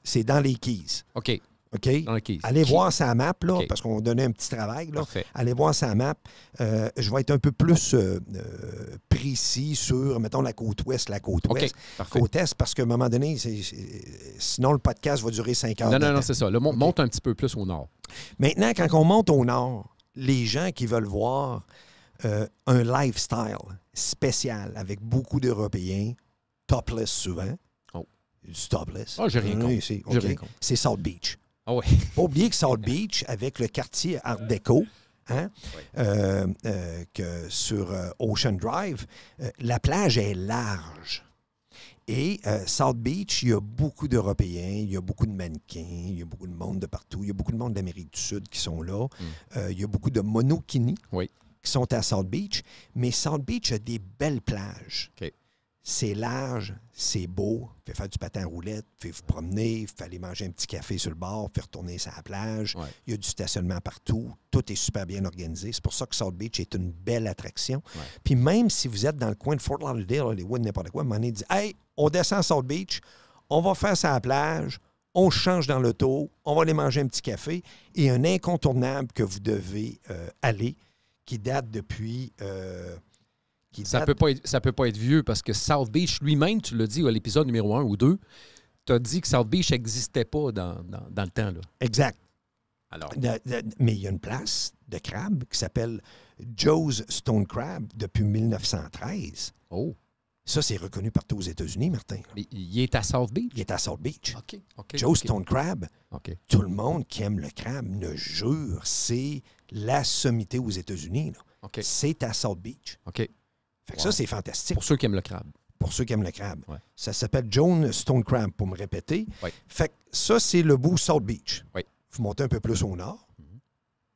C'est dans les Keys. OK. OK? Dans les Keys. Allez voir sa map, là, parce qu'on donnait un petit travail. Là. Parfait. Allez voir sa map. Je vais être un peu plus précis sur, mettons, la côte ouest, la côte ouest. Côte est, parce qu'à un moment donné, sinon le podcast va durer 5 heures. Non, c'est ça. Monte un petit peu plus au nord. Maintenant, quand on monte au nord, les gens qui veulent voir un lifestyle spécial avec beaucoup d'Européens, topless souvent. Oh. Du topless. Ah, j'ai rien contre. C'est South Beach. Ah oui. Pas oublier que South Beach, avec le quartier Art Deco, hein, que sur Ocean Drive, la plage est large. Et South Beach, il y a beaucoup d'Européens, il y a beaucoup de mannequins, il y a beaucoup de monde de partout. Il y a beaucoup de monde d'Amérique du Sud qui sont là. Il y a beaucoup de monokinis qui sont à South Beach. Mais South Beach a des belles plages. Okay. C'est large, c'est beau. Vous pouvez faire du patin à roulette, vous pouvez vous promener, vous pouvez aller manger un petit café sur le bord, vous pouvez retourner sur la plage. Ouais. Il y a du stationnement partout. Tout est super bien organisé. C'est pour ça que South Beach est une belle attraction. Ouais. Puis même si vous êtes dans le coin de Fort Lauderdale, Hollywood, n'importe quoi, à un moment donné, dit « Hey, on descend à South Beach, on va faire ça à la plage, on change dans l'auto, on va aller manger un petit café. » Et un incontournable que vous devez aller, qui date depuis... Ça peut pas être vieux parce que South Beach lui-même, tu l'as dit à l'épisode numéro 1 ou 2, tu as dit que South Beach n'existait pas dans le temps. Là. Exact. Alors. Mais il y a une place de crabe qui s'appelle Joe's Stone Crab depuis 1913. Oh. Ça, c'est reconnu partout aux États-Unis, Martin. Mais il est à South Beach? Il est à South Beach. OK. Joe's Stone Crab. Okay. Tout le monde qui aime le crabe ne jure, c'est la sommité aux États-Unis. Okay. C'est à South Beach. OK. Fait que ça, c'est fantastique. Pour ceux qui aiment le crabe. Pour ceux qui aiment le crabe. Ouais. Ça s'appelle Joe's Stone Crab, pour me répéter. Ouais. Fait que ça, c'est le bout South Beach. Ouais. Vous montez un peu plus au nord.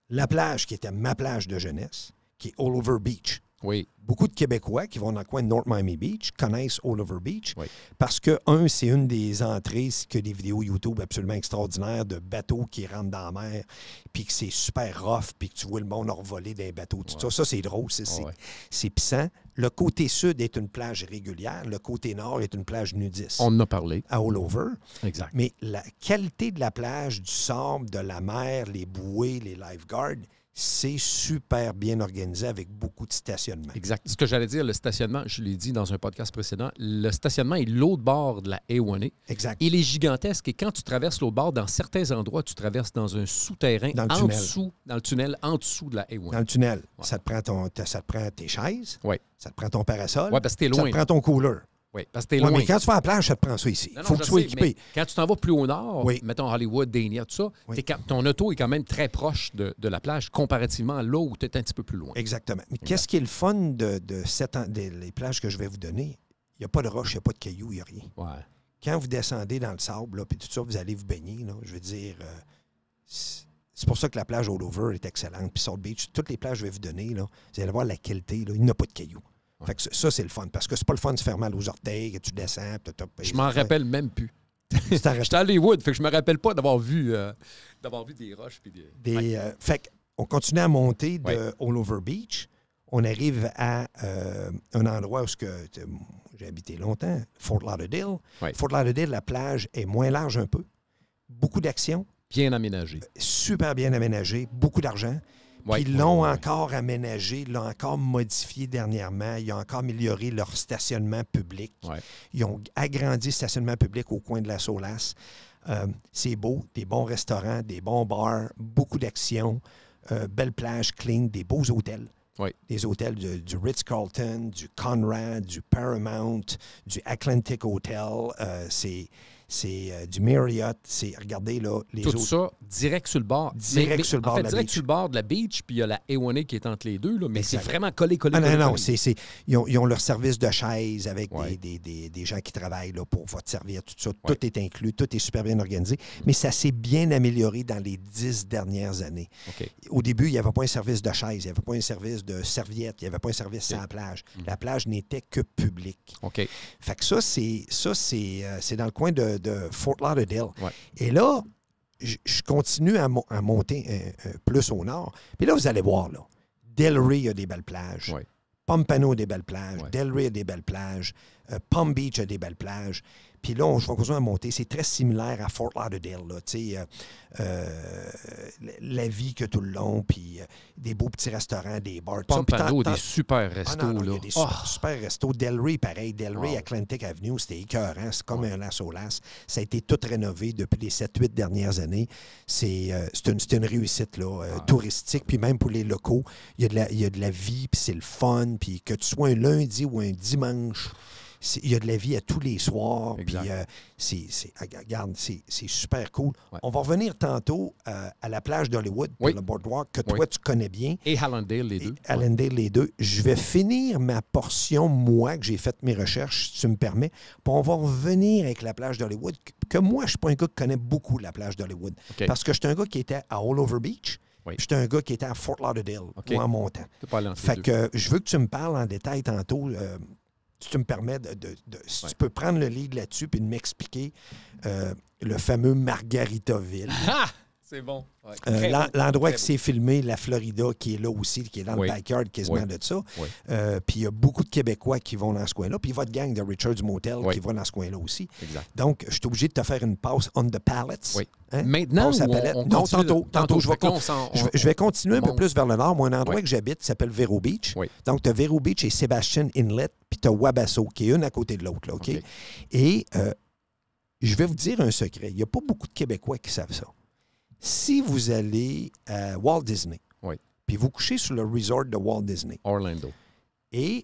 La plage qui était ma plage de jeunesse, qui est All Over Beach. Oui. Beaucoup de Québécois qui vont dans le coin de North Miami Beach connaissent All Over Beach parce que, c'est une des entrées que des vidéos YouTube absolument extraordinaires de bateaux qui rentrent dans la mer, puis que c'est super rough, puis que tu vois le monde envolé dans les bateaux. Tout ça. Ça, c'est drôle. C'est puissant. Le côté sud est une plage régulière. Le côté nord est une plage nudiste. On en a parlé. À All Over. Exact. Mais la qualité de la plage, du sable, de la mer, les bouées, les lifeguards, c'est super bien organisé avec beaucoup de stationnement. Exact. Ce que j'allais dire, le stationnement, je l'ai dit dans un podcast précédent, le stationnement est l'autre bord de la A1A. Exact. Il est gigantesque et quand tu traverses l'autre bord, dans certains endroits, tu traverses dans un souterrain, dans le tunnel, en dessous de la A1A. Dans le tunnel. Ouais. Ça te prend tes chaises. Oui. Ça te prend ton parasol. Oui, parce que t'es loin. Ça te prend ton cooler. Oui, parce que t'es loin. Mais quand tu vas à la plage, ça te prend ça ici. Il faut que tu sois équipé. Quand tu t'en vas plus au nord, mettons Hollywood, Dania, tout ça, ton auto est quand même très proche de la plage comparativement à là où tu es un petit peu plus loin. Exactement. Mais qu'est-ce qui est le fun des plages que je vais vous donner? Il n'y a pas de roche, il n'y a pas de cailloux, il n'y a rien. Ouais. Quand vous descendez dans le sable, puis tout ça, vous allez vous baigner. Là, je veux dire, c'est pour ça que la plage All Over est excellente. Puis South Beach, toutes les plages que je vais vous donner, là, vous allez voir la qualité. Là, il n'y a pas de cailloux. Ouais. Fait que ça, c'est le fun. Parce que c'est pas le fun de se faire mal aux orteils, que tu descends. Je m'en rappelle même plus. J'étais à Hollywood, fait que je me rappelle pas d'avoir vu des roches. Puis fait qu'on continue à monter de All Over Beach. On arrive à un endroit où j'ai habité longtemps, Fort Lauderdale. Ouais. Fort Lauderdale, la plage est moins large un peu. Beaucoup d'action. Bien aménagé. Super bien aménagé. Beaucoup d'argent. Puis ils l'ont encore aménagé, l'ont encore modifié dernièrement. Ils ont encore amélioré leur stationnement public. Ouais. Ils ont agrandi le stationnement public au coin de la Solace. C'est beau, des bons restaurants, des bons bars, beaucoup d'actions, belle plage clean, des beaux hôtels. Oui. Des hôtels du Ritz-Carlton, du Conrad, du Paramount, du Atlantic Hotel. C'est du Marriott. Regardez, là, les tout autres. ça, direct sur le bord. Direct sur le bord de la direct beach. sur le bord de la beach, puis il y a la A1A qui est entre les deux, là, mais Exact. c'est vraiment collé. Non. Ils ont leur service de chaise avec des gens qui travaillent là, pour te servir, tout ça. Tout est inclus, tout est super bien organisé. Mais ça s'est bien amélioré dans les 10 dernières années. Okay. Au début, il n'y avait pas un service de chaise, il n'y avait pas un service de serviette, il n'y avait pas un service à la plage. La plage n'était que publique. OK. Fait que ça, c'est dans le coin de Fort Lauderdale. Ouais. Et là, je continue à monter plus au nord. Puis là, vous allez voir, là, Delray a des belles plages. Ouais. Pompano a des belles plages. Ouais. Delray a des belles plages. Palm Beach a des belles plages. Puis là, je vais continuer à monter. C'est très similaire à Fort Lauderdale. Là, la vie que tout le long, puis des beaux petits restaurants, des bars. Pompano, des super restos. Il y a des super restos. Delray, pareil. Delray, Atlantic Avenue, c'était écœurant. C'est comme un Las Olas. Ça a été tout rénové depuis les 7-8 dernières années. C'est une réussite là, touristique. Puis même pour les locaux, il y a de la vie, puis c'est le fun. Puis que tu sois un lundi ou un dimanche, il y a de la vie à tous les soirs. Puis regarde, c'est super cool. Ouais. On va revenir tantôt à la plage d'Hollywood, le boardwalk, que toi, tu connais bien. Et Hallandale, les deux. Hallandale, les deux. Je vais finir ma portion, moi, que j'ai fait mes recherches, si tu me permets. Puis on va revenir avec la plage d'Hollywood, que moi, je ne suis pas un gars qui connaît beaucoup la plage d'Hollywood. Okay. Parce que je suis un gars qui était à All Over Beach. Oui. J'étais un gars qui était à Fort Lauderdale, ou en montant. Fait que je veux que tu me parles en détail tantôt. Si tu me permets, si tu peux prendre le lead là-dessus puis de m'expliquer le fameux Margaritaville. Ah! C'est bon. Ouais. L'endroit qui s'est filmé, la Florida, qui est là aussi, qui est dans le backyard quasiment de ça. Oui. Puis il y a beaucoup de Québécois qui vont dans ce coin-là. Puis votre gang de Richard's Motel qui va dans ce coin-là aussi. Exact. Donc, je suis obligé de te faire une passe on the pallets. Oui. Hein? Maintenant, non, tantôt, je vais continuer un peu plus vers le nord. Moi, un endroit que j'habite s'appelle Vero Beach. Oui. Donc, tu as Vero Beach et Sebastian Inlet, puis tu as Wabasso, qui est une à côté de l'autre. Là, OK? Et je vais vous dire un secret. Il n'y a pas beaucoup de Québécois qui savent ça. Si vous allez à Walt Disney, puis vous couchez sur le resort de Walt Disney, Orlando, et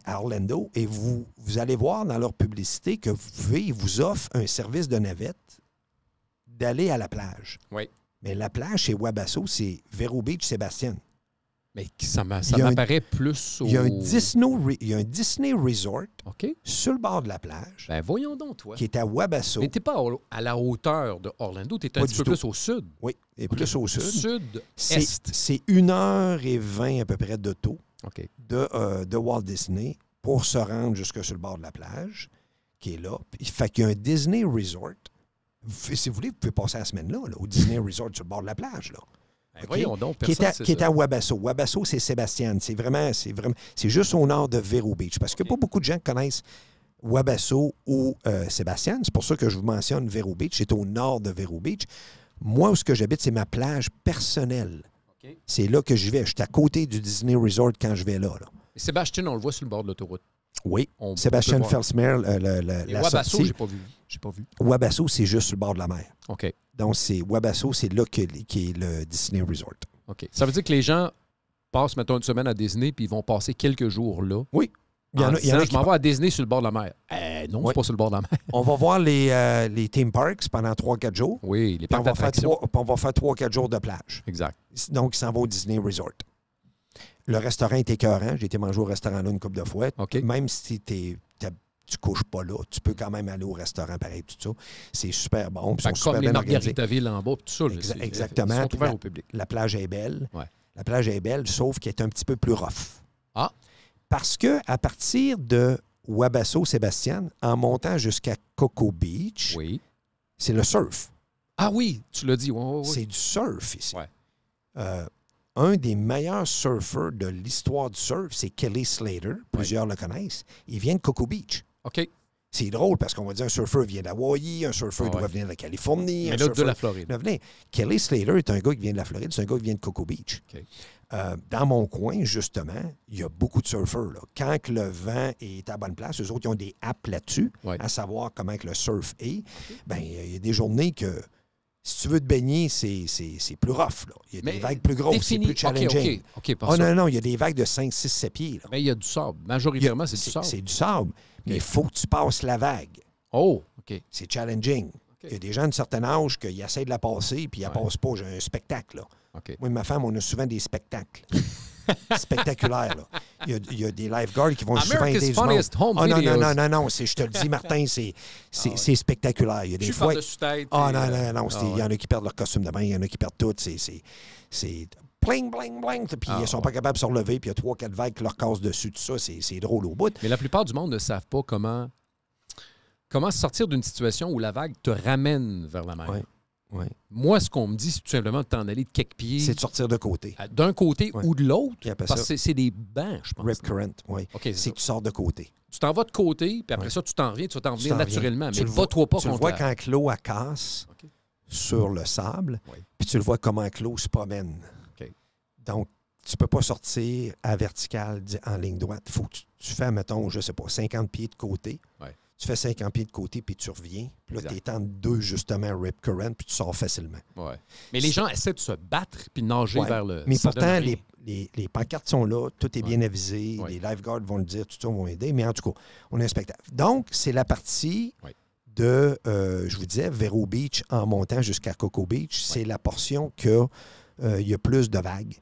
vous allez voir dans leur publicité que ils vous offrent un service de navette d'aller à la plage. Oui. Mais la plage chez Wabasso, c'est Vero Beach, Sébastien. Mais ça m'apparaît plus au... Il y a un Disney Resort sur le bord de la plage. Ben voyons donc, toi. Qui est à Wabasso. Mais tu n'es pas à la hauteur de Orlando, tu es un petit peu plus au sud. Oui, et plus au sud. Sud-est. C'est 1h20 à peu près d'auto de Walt Disney pour se rendre jusque sur le bord de la plage, qui est là. Fait qu'il y a un Disney Resort. Si vous voulez, vous pouvez passer la semaine là, au Disney Resort sur le bord de la plage, là. Ben voyons donc, qui est à Wabasso. Wabasso, c'est Sébastien. C'est juste au nord de Vero Beach. Parce qu'il n'y a pas beaucoup de gens qui connaissent Wabasso ou Sébastien. C'est pour ça que je vous mentionne Vero Beach. C'est au nord de Vero Beach. Moi, où j'habite, c'est ma plage personnelle. Okay. C'est là que je vais. Je suis à côté du Disney Resort quand je vais là. Et Sébastien, on le voit sur le bord de l'autoroute. Oui. Sébastien Felsmer, la Wabasso, sortie. j'ai pas vu. Wabasso, c'est juste sur le bord de la mer. OK. Donc, Wabasso, c'est là qui est le Disney Resort. OK. Ça veut dire que les gens passent, mettons, une semaine à Disney puis ils vont passer quelques jours là. Oui. Je m'en vais à Disney sur le bord de la mer. Non, c'est pas sur le bord de la mer. On va voir les theme parks pendant 3-4 jours. Oui, les parcs d'attractions. On va faire 3-4 jours de plage. Exact. Donc, ils s'en vont au Disney Resort. Le restaurant est écœurant. J'ai été manger au restaurant là une couple de fois. Okay. Même si tu couches pas là, tu peux quand même aller au restaurant pareil, tout ça. C'est super bon. Comme les Margaritaville en bas, tout ça. Exactement. Ils sont ouverts au public. La plage est belle. Ouais. La plage est belle, sauf qu'elle est un petit peu plus rough. Ah! Parce qu'à partir de Wabasso, Sébastien, en montant jusqu'à Cocoa Beach, c'est le surf. Ah oui, tu l'as dit. Oui. C'est du surf ici. Ouais. Un des meilleurs surfeurs de l'histoire du surf, c'est Kelly Slater. Plusieurs le connaissent. Il vient de Cocoa Beach. OK. C'est drôle parce qu'on va dire un surfeur vient d'Hawaï, un surfeur doit venir de la Californie. Mais l'autre de la Floride. Kelly Slater est un gars qui vient de la Floride, c'est un gars qui vient de Cocoa Beach. Okay. Dans mon coin, justement, il y a beaucoup de surfeurs. Là. Quand que le vent est à bonne place, eux autres, ils ont des apps là-dessus, à savoir comment que le surf est. Bien, il y a des journées que, si tu veux te baigner, c'est plus rough. Là. Il y a des vagues plus grosses, c'est plus challenging. Non, il y a des vagues de 5, 6, 7 pieds. Là. Mais il y a du sable. Majoritairement, c'est du sable. C'est du sable, mais il faut que tu passes la vague. Oh, OK. C'est challenging. Il y a des gens d'un certain âge qui essaient de la passer, puis ils ne la passent pas. J'ai un spectacle, là. Okay. Moi et ma femme, on a souvent des spectacles. Spectaculaires, là. Il y a des lifeguards qui vont souvent aider du monde. Non. Je te le dis, Martin, c'est spectaculaire. Il y a des fois... Non. Il y en a qui perdent leur costume de bain, il y en a qui perdent tout. C'est bling, bling, bling. Puis ils ne sont pas capables de se relever, puis il y a 3-4 vagues qui leur cassent dessus. Tout ça, c'est drôle au bout. Mais la plupart du monde ne savent pas comment sortir d'une situation où la vague te ramène vers la mer. Oui. Moi, ce qu'on me dit, c'est tout simplement de t'en aller de quelques pieds. C'est de sortir de côté. D'un côté ou de l'autre. Parce que c'est des bancs, je pense. Rip current, oui. Okay, c'est que tu sors de côté. Tu t'en vas de côté, puis après ça, tu t'en reviens, tu vas t'en revenir naturellement. Mais bats-toi pas contre. Tu le vois quand l'eau casse sur le sable, puis tu le vois comment l'eau se promène. Okay. Donc, tu ne peux pas sortir à verticale en ligne droite. Il faut que tu fais, mettons, je ne sais pas, 50 pieds de côté. Ouais. Tu fais 50 pieds de côté, puis tu reviens. Puis là, tu es en deux, justement, rip current, puis tu sors facilement. Ouais. Mais les gens essaient de se battre puis de nager vers le... Mais pourtant, les pancartes sont là, tout est bien avisé, les lifeguards vont le dire, tout ça vont aider, mais en tout cas, on a un spectacle. Donc, c'est la partie de, je vous disais, Vero Beach en montant jusqu'à Cocoa Beach. C'est la portion qu'il y a plus de vagues.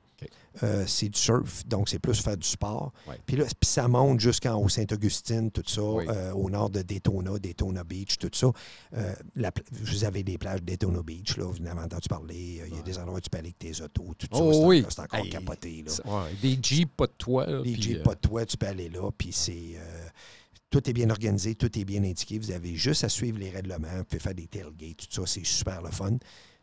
C'est du surf, donc c'est plus faire du sport. Puis là, ça monte jusqu'en haut, Sainte-Augustine, tout ça, au nord de Daytona Beach, tout ça. Vous avez des plages de Daytona Beach, là, vous en avez entendu parler. Il y a des endroits où tu peux aller avec tes autos, tout ça. C'est encore capoté. Là. Des Jeeps, pas de toit. Des Jeeps, pas de toit, tu peux aller là. Puis c'est... tout est bien organisé, tout est bien indiqué. Vous avez juste à suivre les règlements. Vous pouvez faire des tailgates, tout ça. C'est super le fun.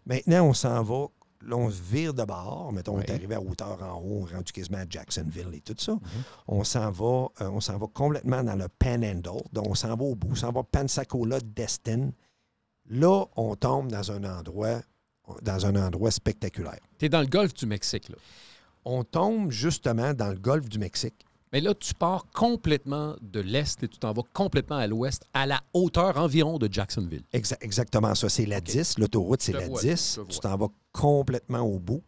Maintenant, on s'en va. Là, on se vire de bord. Mettons, on est arrivé à hauteur en haut, rendu quasiment à Jacksonville et tout ça. On s'en va complètement dans le Panhandle. Donc, on s'en va au bout. On s'en va Pensacola, Destin. Là, on tombe dans un endroit spectaculaire. Tu es dans le golfe du Mexique, là. On tombe justement dans le golfe du Mexique. Mais là, tu pars complètement de l'est et tu t'en vas complètement à l'ouest, à la hauteur environ de Jacksonville. Exactement ça. C'est la 10. L'autoroute, c'est la 10. Tu t'en vas complètement au bout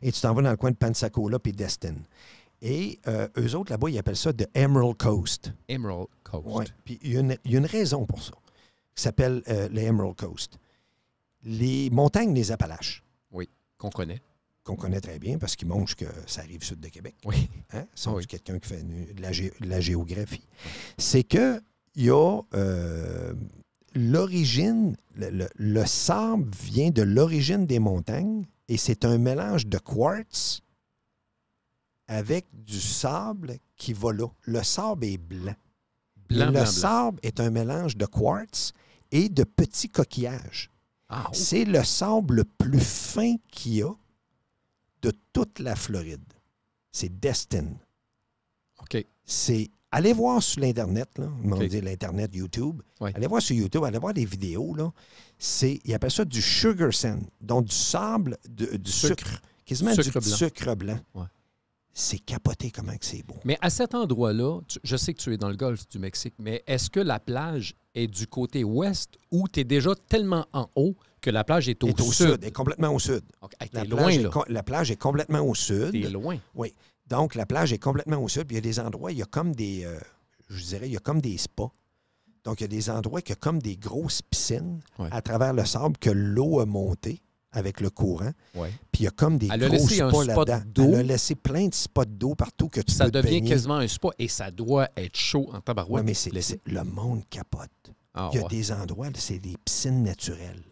et tu t'en vas dans le coin de Pensacola puis Destin. Et eux autres, là-bas, ils appellent ça The Emerald Coast. Emerald Coast. Oui. Puis il y a une raison pour ça, qui s'appelle les Emerald Coast. Les montagnes des Appalaches. Oui, qu'on connaît. Qu'on connaît très bien parce qu'ils montrent que ça arrive sud de Québec. Oui. Hein? C'est quelqu'un qui fait de la géographie. C'est que il y a l'origine, le sable vient de l'origine des montagnes et c'est un mélange de quartz avec du sable qui va là. Le sable est blanc. Le sable est un mélange de quartz et de petits coquillages. Ah, oh. C'est le sable le plus fin qu'il y a de toute la Floride. C'est Destin. OK. Allez voir sur l'Internet, là. On dit l'Internet, YouTube. Oui. Allez voir sur YouTube, allez voir des vidéos, là. Ils appellent ça du sugar sand, donc du sable, du sucre. Quasiment du sucre blanc. Ouais. C'est capoté comment que c'est beau. Mais à cet endroit-là, je sais que tu es dans le golfe du Mexique, mais est-ce que la plage est du côté ouest ou tu es déjà tellement en haut que la plage est au sud? Elle est complètement au sud. Okay. T'es loin, là. La plage est complètement au sud. T'es loin. Oui. Donc, la plage est complètement au sud. Puis il y a des endroits, il y a comme des, il y a comme des spas. Donc, il y a des endroits qui ont comme des grosses piscines à travers le sable que l'eau a monté avec le courant. Ouais. Puis il y a comme des gros spas là-dedans. Elle a laissé plein de spots d'eau partout que tu peux te baigner. Ça devient quasiment un spa et ça doit être chaud en tabarouette. Oui, mais le monde capote. Il y a des endroits, c'est des piscines naturelles.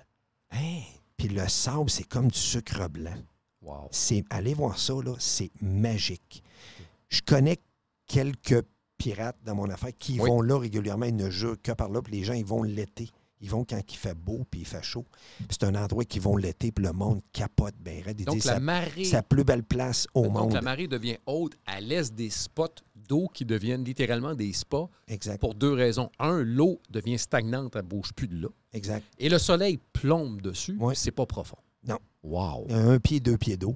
Hein? Puis le sable, c'est comme du sucre blanc. Wow. Allez voir ça, là, c'est magique. Okay. Je connais quelques pirates dans mon affaire qui vont là régulièrement. Ils ne jurent que par là. Puis les gens, ils vont l'été. Ils vont quand il fait beau puis il fait chaud. Puis c'est un endroit qu'ils vont l'été puis le monde capote bien raide. Donc la marée... C'est la plus belle place au monde. Donc la marée devient haute à l'est des spots d'eau qui deviennent littéralement des spas. Exact. Pour 2 raisons. Un, l'eau devient stagnante, elle ne bouge plus de là. Exact. Et le soleil plombe dessus, c'est pas profond. Non. Wow. Il y a 1 pied, 2 pieds d'eau.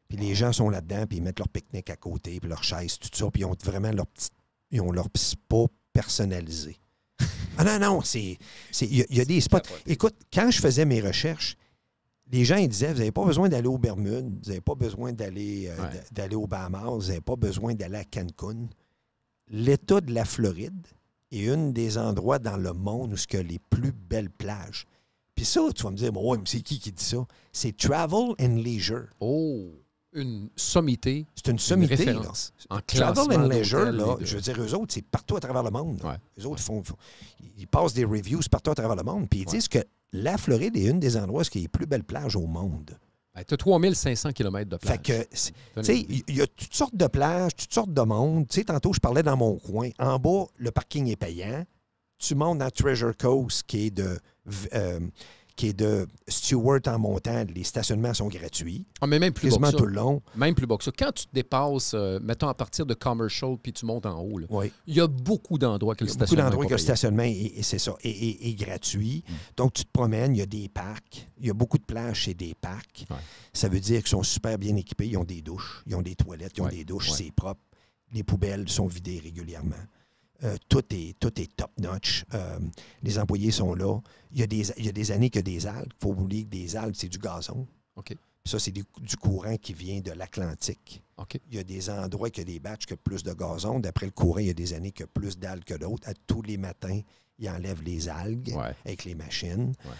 Puis les gens sont là-dedans, puis ils mettent leur pique-nique à côté, puis leur chaise, tout ça, puis ils ont vraiment leur spa personnalisé. Ah non, il y a des spots. Écoute, quand je faisais mes recherches, les gens ils disaient, vous n'avez pas besoin d'aller aux Bermudes, vous n'avez pas besoin d'aller aux Bahamas, vous n'avez pas besoin d'aller à Cancun. L'État de la Floride est un des endroits dans le monde où il y a les plus belles plages. Puis ça, tu vas me dire, bon, ouais, mais c'est qui dit ça? C'est Travel and Leisure. Oh! Une sommité. C'est une sommité. Référence. En Travel and Leisure, là, je veux dire, eux autres, c'est partout à travers le monde. Ouais. Eux autres, ils passent des reviews partout à travers le monde. Puis ils disent que la Floride est une des endroits où il y a les plus belles plages au monde. Ben, tu as 3500 km de plage. Fait que, tu sais, il y a toutes sortes de plages, toutes sortes de monde. Tu sais, tantôt, je parlais dans mon coin. En bas, le parking est payant. Tu montes dans Treasure Coast, qui est de Stewart en montant. Les stationnements sont gratuits. Ah, mais même plus bas que ça. Tout le long. Même plus bas que ça. Quand tu te dépasses, mettons, à partir de Commercial, puis tu montes en haut, oui. Il y a beaucoup d'endroits que le stationnement c'est ça, est gratuit. Donc, tu te promènes, il y a des parcs. Il y a beaucoup de plages chez des parcs. Ouais. Ça veut dire qu'ils sont super bien équipés. Ils ont des douches, ils ont des toilettes, ils ont des douches, c'est propre. Les poubelles sont vidées régulièrement. Tout est top-notch. Les employés sont là. Il y a des années qu'il y a des algues. Il faut oublier que des algues, c'est du gazon. OK. Ça, c'est du courant qui vient de l'Atlantique. OK. Il y a des endroits qu'il y a des batchs qui ont plus de gazon. D'après le courant, il y a des années qu'il y a plus d'algues que d'autres. À tous les matins, ils enlèvent les algues avec les machines. Ouais.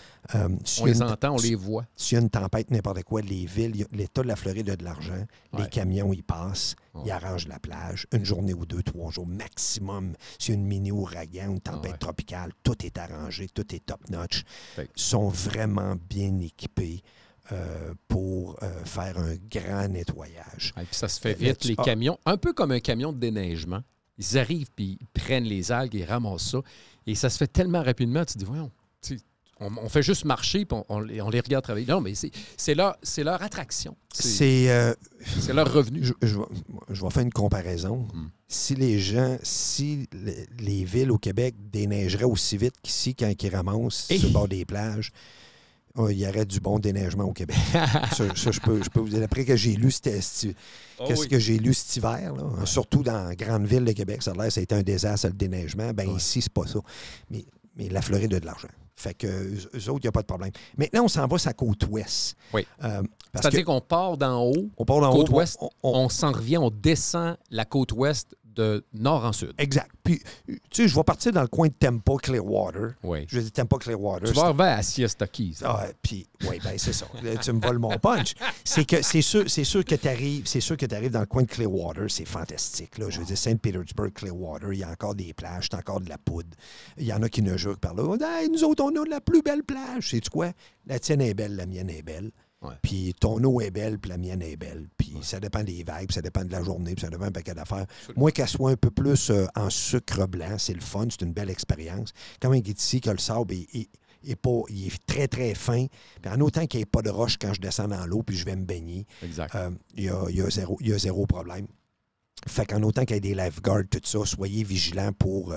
On les entend, on les voit. S'il y a une tempête, n'importe quoi, les villes, l'État de la Floride a de l'argent. Les camions, ils passent. Ils arrangent la plage. Une journée ou 2, 3 jours maximum. S'il y a une mini-ouragan, une tempête tropicale, tout est arrangé, tout est top-notch. Ils sont vraiment bien équipés. Pour faire un grand nettoyage. Et puis ça se fait vite, les camions. Un peu comme un camion de déneigement. Ils arrivent, puis ils prennent les algues, ils ramassent ça. Et ça se fait tellement rapidement, tu te dis, voyons, on fait juste marcher, puis on les regarde travailler. Non, mais c'est leur attraction. C'est leur revenu. Je vais faire une comparaison. Si les villes au Québec déneigeraient aussi vite qu'ici quand ils ramassent sur le bord des plages, il y aurait du bon déneigement au Québec. ça, je peux vous dire. Après que j'ai lu que j'ai lu cet hiver, là, surtout dans la grande ville de Québec, ça a a été un désastre, le déneigement. Bien, ici, c'est pas ça. Mais la Floride a de l'argent. Fait que eux autres, il n'y a pas de problème. Maintenant, on s'en va sur la côte ouest. Oui. C'est-à-dire qu'on part d'en haut, côte ouest, on s'en revient, on descend la côte ouest de nord en sud. Exact. Puis, tu sais, je vais partir dans le coin de Tampa, Clearwater. Oui. Je dis Tampa, Clearwater. Tu vas vers à Siesta Keys. Ah, puis, oui, bien, c'est ça. Là, tu me voles mon punch. C'est sûr que tu arrives dans le coin de Clearwater, c'est fantastique. Là. Je veux dire, Saint-Petersburg, Clearwater, il y a encore des plages, c'est encore de la poudre. Il y en a qui ne jurent par là. Hey, nous autres, on a la plus belle plage. Sais-tu quoi? La tienne est belle, la mienne est belle. Ouais. Puis ton eau est belle, puis la mienne est belle. Puis ça dépend des vagues, puis ça dépend de la journée, puis ça dépend d'un paquet d'affaires. Moi, qu'elle soit un peu plus en sucre blanc, c'est le fun, c'est une belle expérience. Comme un guide ici, que le sable il est très, très fin. Puis en autant qu'il n'y ait pas de roche quand je descends dans l'eau, puis je vais me baigner, il y a zéro problème. Fait qu'en autant qu'il y ait des lifeguards, tout ça, soyez vigilants pour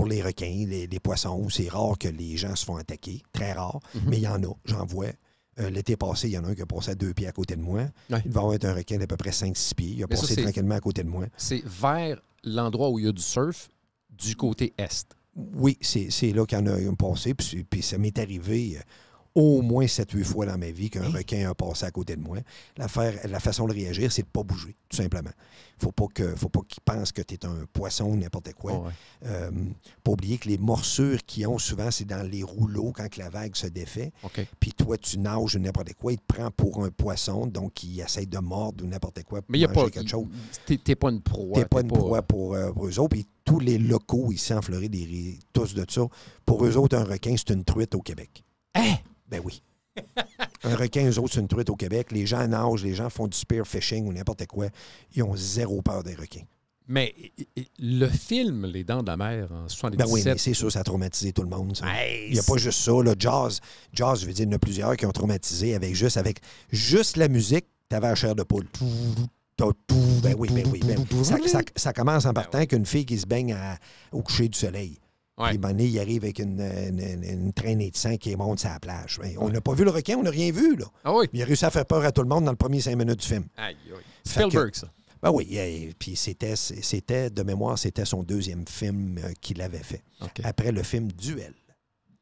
les requins, les poissons. C'est rare que les gens se font attaquer, très rare, mais il y en a, j'en vois. L'été passé, il y en a un qui a passé à 2 pieds à côté de moi. Ouais. Il va avoir un requin d'à peu près 5-6 pieds. Il a passé tranquillement à côté de moi. C'est vers l'endroit où il y a du surf, du côté est. Oui, c'est là qu'il y en a passé. Puis ça m'est arrivé au moins 7-8 fois dans ma vie qu'un requin a passé à côté de moi. La façon de réagir, c'est de ne pas bouger, tout simplement. Faut pas qu'ils pensent que tu es un poisson ou n'importe quoi. Pas oublier que les morsures qu'ils ont souvent, c'est dans les rouleaux quand la vague se défait. Okay. Puis toi, tu nages ou n'importe quoi, il te prend pour un poisson, donc il essaie de mordre ou n'importe quoi pour manger quelque chose. T'es pas une proie. T'es pas une proie pour eux autres. Puis tous les locaux ici en Floride, tous de ça, pour eux autres, un requin, c'est une truite au Québec. Hein? Ben oui. Un requin, eux autres, c'est une truite au Québec. Les gens nagent, les gens font du spearfishing ou n'importe quoi. Ils ont zéro peur des requins. Mais le film Les Dents de la Mer en 1977... Ben oui, mais c'est sûr, ça a traumatisé tout le monde. Ça. Il n'y a pas juste ça. Là. Jazz, je veux dire, il y en a plusieurs qui ont traumatisé avec juste la musique, tu avais la chair de poule. Ben oui. Ça commence en partant qu'une fille qui se baigne au coucher du soleil. Puis, à un moment donné, il arrive avec une traînée de sang qui monte sur la plage. On n'a pas vu le requin, on n'a rien vu, là. Ah oui. Il a réussi à faire peur à tout le monde dans le premier 5 minutes du film. Aïe. Spielberg, ça. Ben oui. Puis c'était, de mémoire, c'était son deuxième film qu'il avait fait. Okay. Après le film Duel.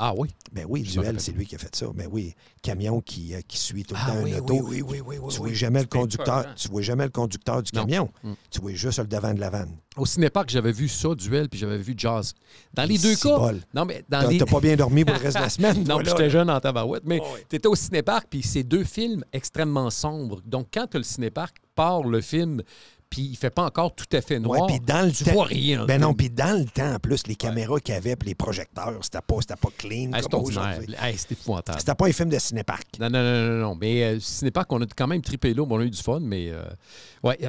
Ah oui? Ben oui, Duel, c'est lui qui a fait ça. Ben oui, camion qui suit tout le temps un auto. Oui. Tu vois jamais le conducteur. Tu vois jamais le conducteur du camion. Tu vois juste le devant de la vanne. Au cinéparc, j'avais vu ça, Duel, puis j'avais vu Jaws. Dans les deux cas... Non, mais t'as pas bien dormi pour le reste de la semaine. Non, j'étais jeune en tabarouette. Mais t'étais au cinéparc, puis c'est deux films extrêmement sombres. Donc, quand le cinéparc part le film... Puis il fait pas encore tout à fait noir. Puis dans le tu vois rien. Ben non, puis dans le temps, en plus, les caméras qu'il y avait, puis les projecteurs, c'était pas clean. C'était ordinaire. C'était épouvantable. C'était pas un film de cinéparc. Non. Mais cinéparc, on a quand même trippé là, on a eu du fun, mais...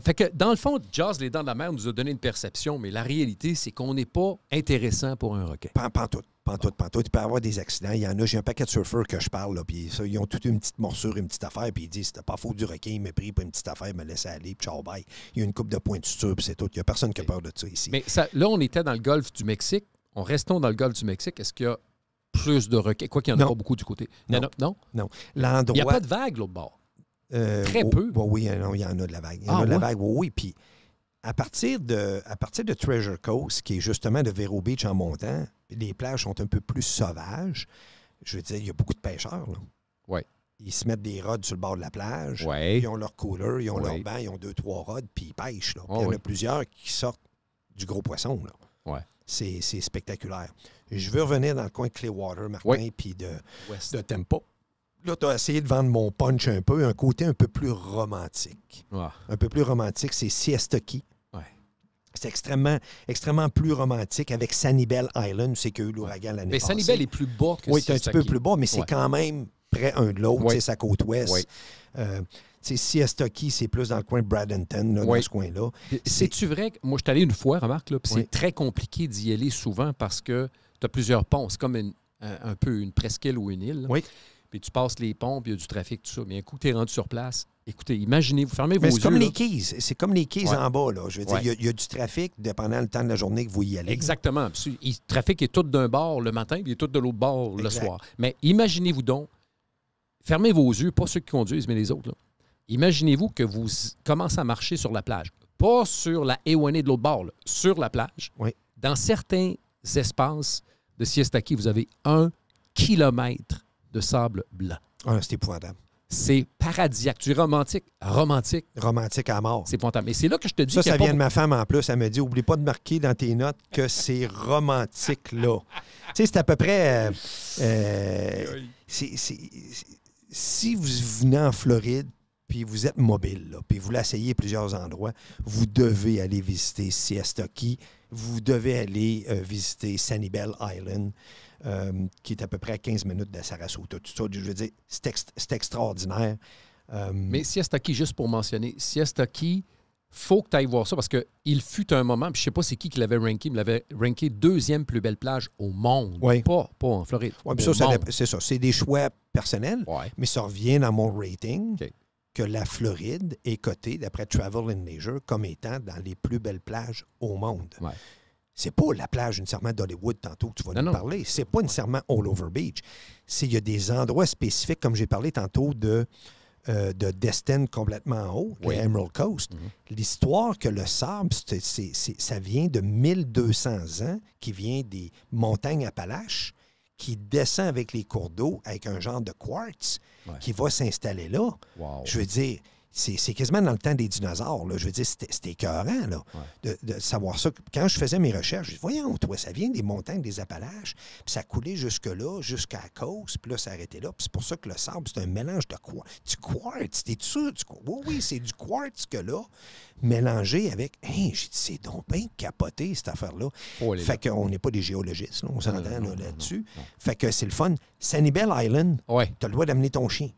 Fait que, dans le fond, Jaws, les dents de la mer, nous a donné une perception, mais la réalité, c'est qu'on n'est pas intéressant pour un requin. Pantoute. Il peut y avoir des accidents. Il y en a, j'ai un paquet de surfeurs que je parle, là, puis ça, ils ont toute une petite morsure, une petite affaire, puis ils disent c'était pas faute du requin, il m'a pris pour une petite affaire, il m'a laissé aller, puis ciao, bye. Il y a une coupe de points de suture, puis c'est tout. Il n'y a personne qui a peur de ça ici. Mais là, on était dans le golfe du Mexique. Restons dans le golfe du Mexique. Est-ce qu'il y a plus de requins? Quoi qu'il n'y en a pas beaucoup du côté. Non. L'endroit... Il n'y a pas de vague, l'autre bord. Très peu. Oui, il y en a de la vague. Il y en a de la vague, oui. Puis à partir de Treasure Coast, qui est justement de Vero Beach en montant, les plages sont un peu plus sauvages. Je veux dire, il y a beaucoup de pêcheurs, là. Oui. Ils se mettent des rods sur le bord de la plage. Ouais. Ils ont leur cooler, ils ont leur banc, ils ont 2-3 rods, puis ils pêchent, là. Puis il y en a plusieurs qui sortent du gros poisson, là. Ouais. C'est spectaculaire. Je veux revenir dans le coin de Clearwater, Martin, puis de Tampa. Là, tu as essayé de vendre mon punch un côté un peu plus romantique. Un peu plus romantique, c'est Siesta Key. C'est extrêmement plus romantique avec Sanibel Island, c'est qu'il y a eu l'ouragan l'année passée. Mais Sanibel est plus bas que c'est un petit peu plus bas, mais c'est quand même près un de l'autre, c'est sa côte ouest. Siesta Key, c'est plus dans le coin de Bradenton, là, dans ce coin-là. C'est-tu vrai que moi, je suis allé une fois, remarque, là, puis c'est très compliqué d'y aller souvent parce que tu as plusieurs ponts. C'est comme un peu une presqu'île ou une île. Oui. Puis tu passes les ponts, puis il y a du trafic, tout ça. Mais un coup, tu es rendu sur place. Écoutez, imaginez-vous, fermez vos yeux. C'est comme les quays. C'est comme les quays en bas, là. Je veux dire, il y a du trafic dépendant le temps de la journée que vous y allez. Exactement. Le trafic est tout d'un bord le matin, puis il est tout de l'autre bord le soir. Mais imaginez-vous donc, fermez vos yeux, pas ceux qui conduisent, mais les autres, là. Imaginez-vous que vous commencez à marcher sur la plage. Pas sur la Ewanée de l'autre bord, là, sur la plage. Oui. Dans certains espaces de Siesta Key, vous avez 1 kilomètre de sable blanc. C'est épouvantable. C'est paradisiaque. Tu es romantique. Romantique. Romantique à mort. C'est épouvantable. Mais c'est là que je te dis ça vient de ma femme en plus. Elle me dit, oublie pas de marquer dans tes notes que c'est romantique là. Tu sais, c'est à peu près... si vous venez en Floride, puis vous êtes mobile, là, puis vous l'essayez plusieurs endroits, vous devez aller visiter Siesta Key. Vous devez aller visiter Sanibel Island. Qui est à peu près à 15 minutes de Sarasota. Tout ça, je veux dire, c'est extraordinaire. Mais Siesta Key, juste pour mentionner, Siesta Key, faut que tu ailles voir ça parce qu'il fut un moment, puis je ne sais pas c'est qui l'avait ranké, mais il l'avait ranké 2e plus belle plage au monde. Oui. Pas en Floride. Oui, mais c'est ça. C'est des choix personnels, mais ça revient dans mon rating que la Floride est cotée, d'après Travel and Leisure, comme étant dans les plus belles plages au monde. Ouais. C'est pas la plage nécessairement d'Hollywood tantôt que tu vas nous parler. C'est pas nécessairement all over beach. Il y a des endroits spécifiques, comme j'ai parlé tantôt de Destin complètement en haut, le Emerald Coast. L'histoire que le sable, ça vient de 1200 ans, qui vient des montagnes Appalaches, qui descend avec les cours d'eau, avec un genre de quartz, qui va s'installer là. Wow. Je veux dire... C'est quasiment dans le temps des dinosaures. Là. Je veux dire, c'était écœurant là, de savoir ça. Quand je faisais mes recherches, je disais, voyons, toi, ça vient des montagnes des Appalaches, puis ça coulait jusque-là, jusqu'à la côte, puis là, ça arrêtait là. Puis c'est pour ça que le sable, c'est un mélange de du quartz. T'es sûr? Oui, c'est du quartz que là, mélangé avec... J'ai dit, c'est donc bien capoté, cette affaire-là. Fait qu'on n'est pas des géologistes, là, on s'entend là-dessus. Non. Fait que c'est le fun. Sanibel Island, t'as le droit d'amener ton chien.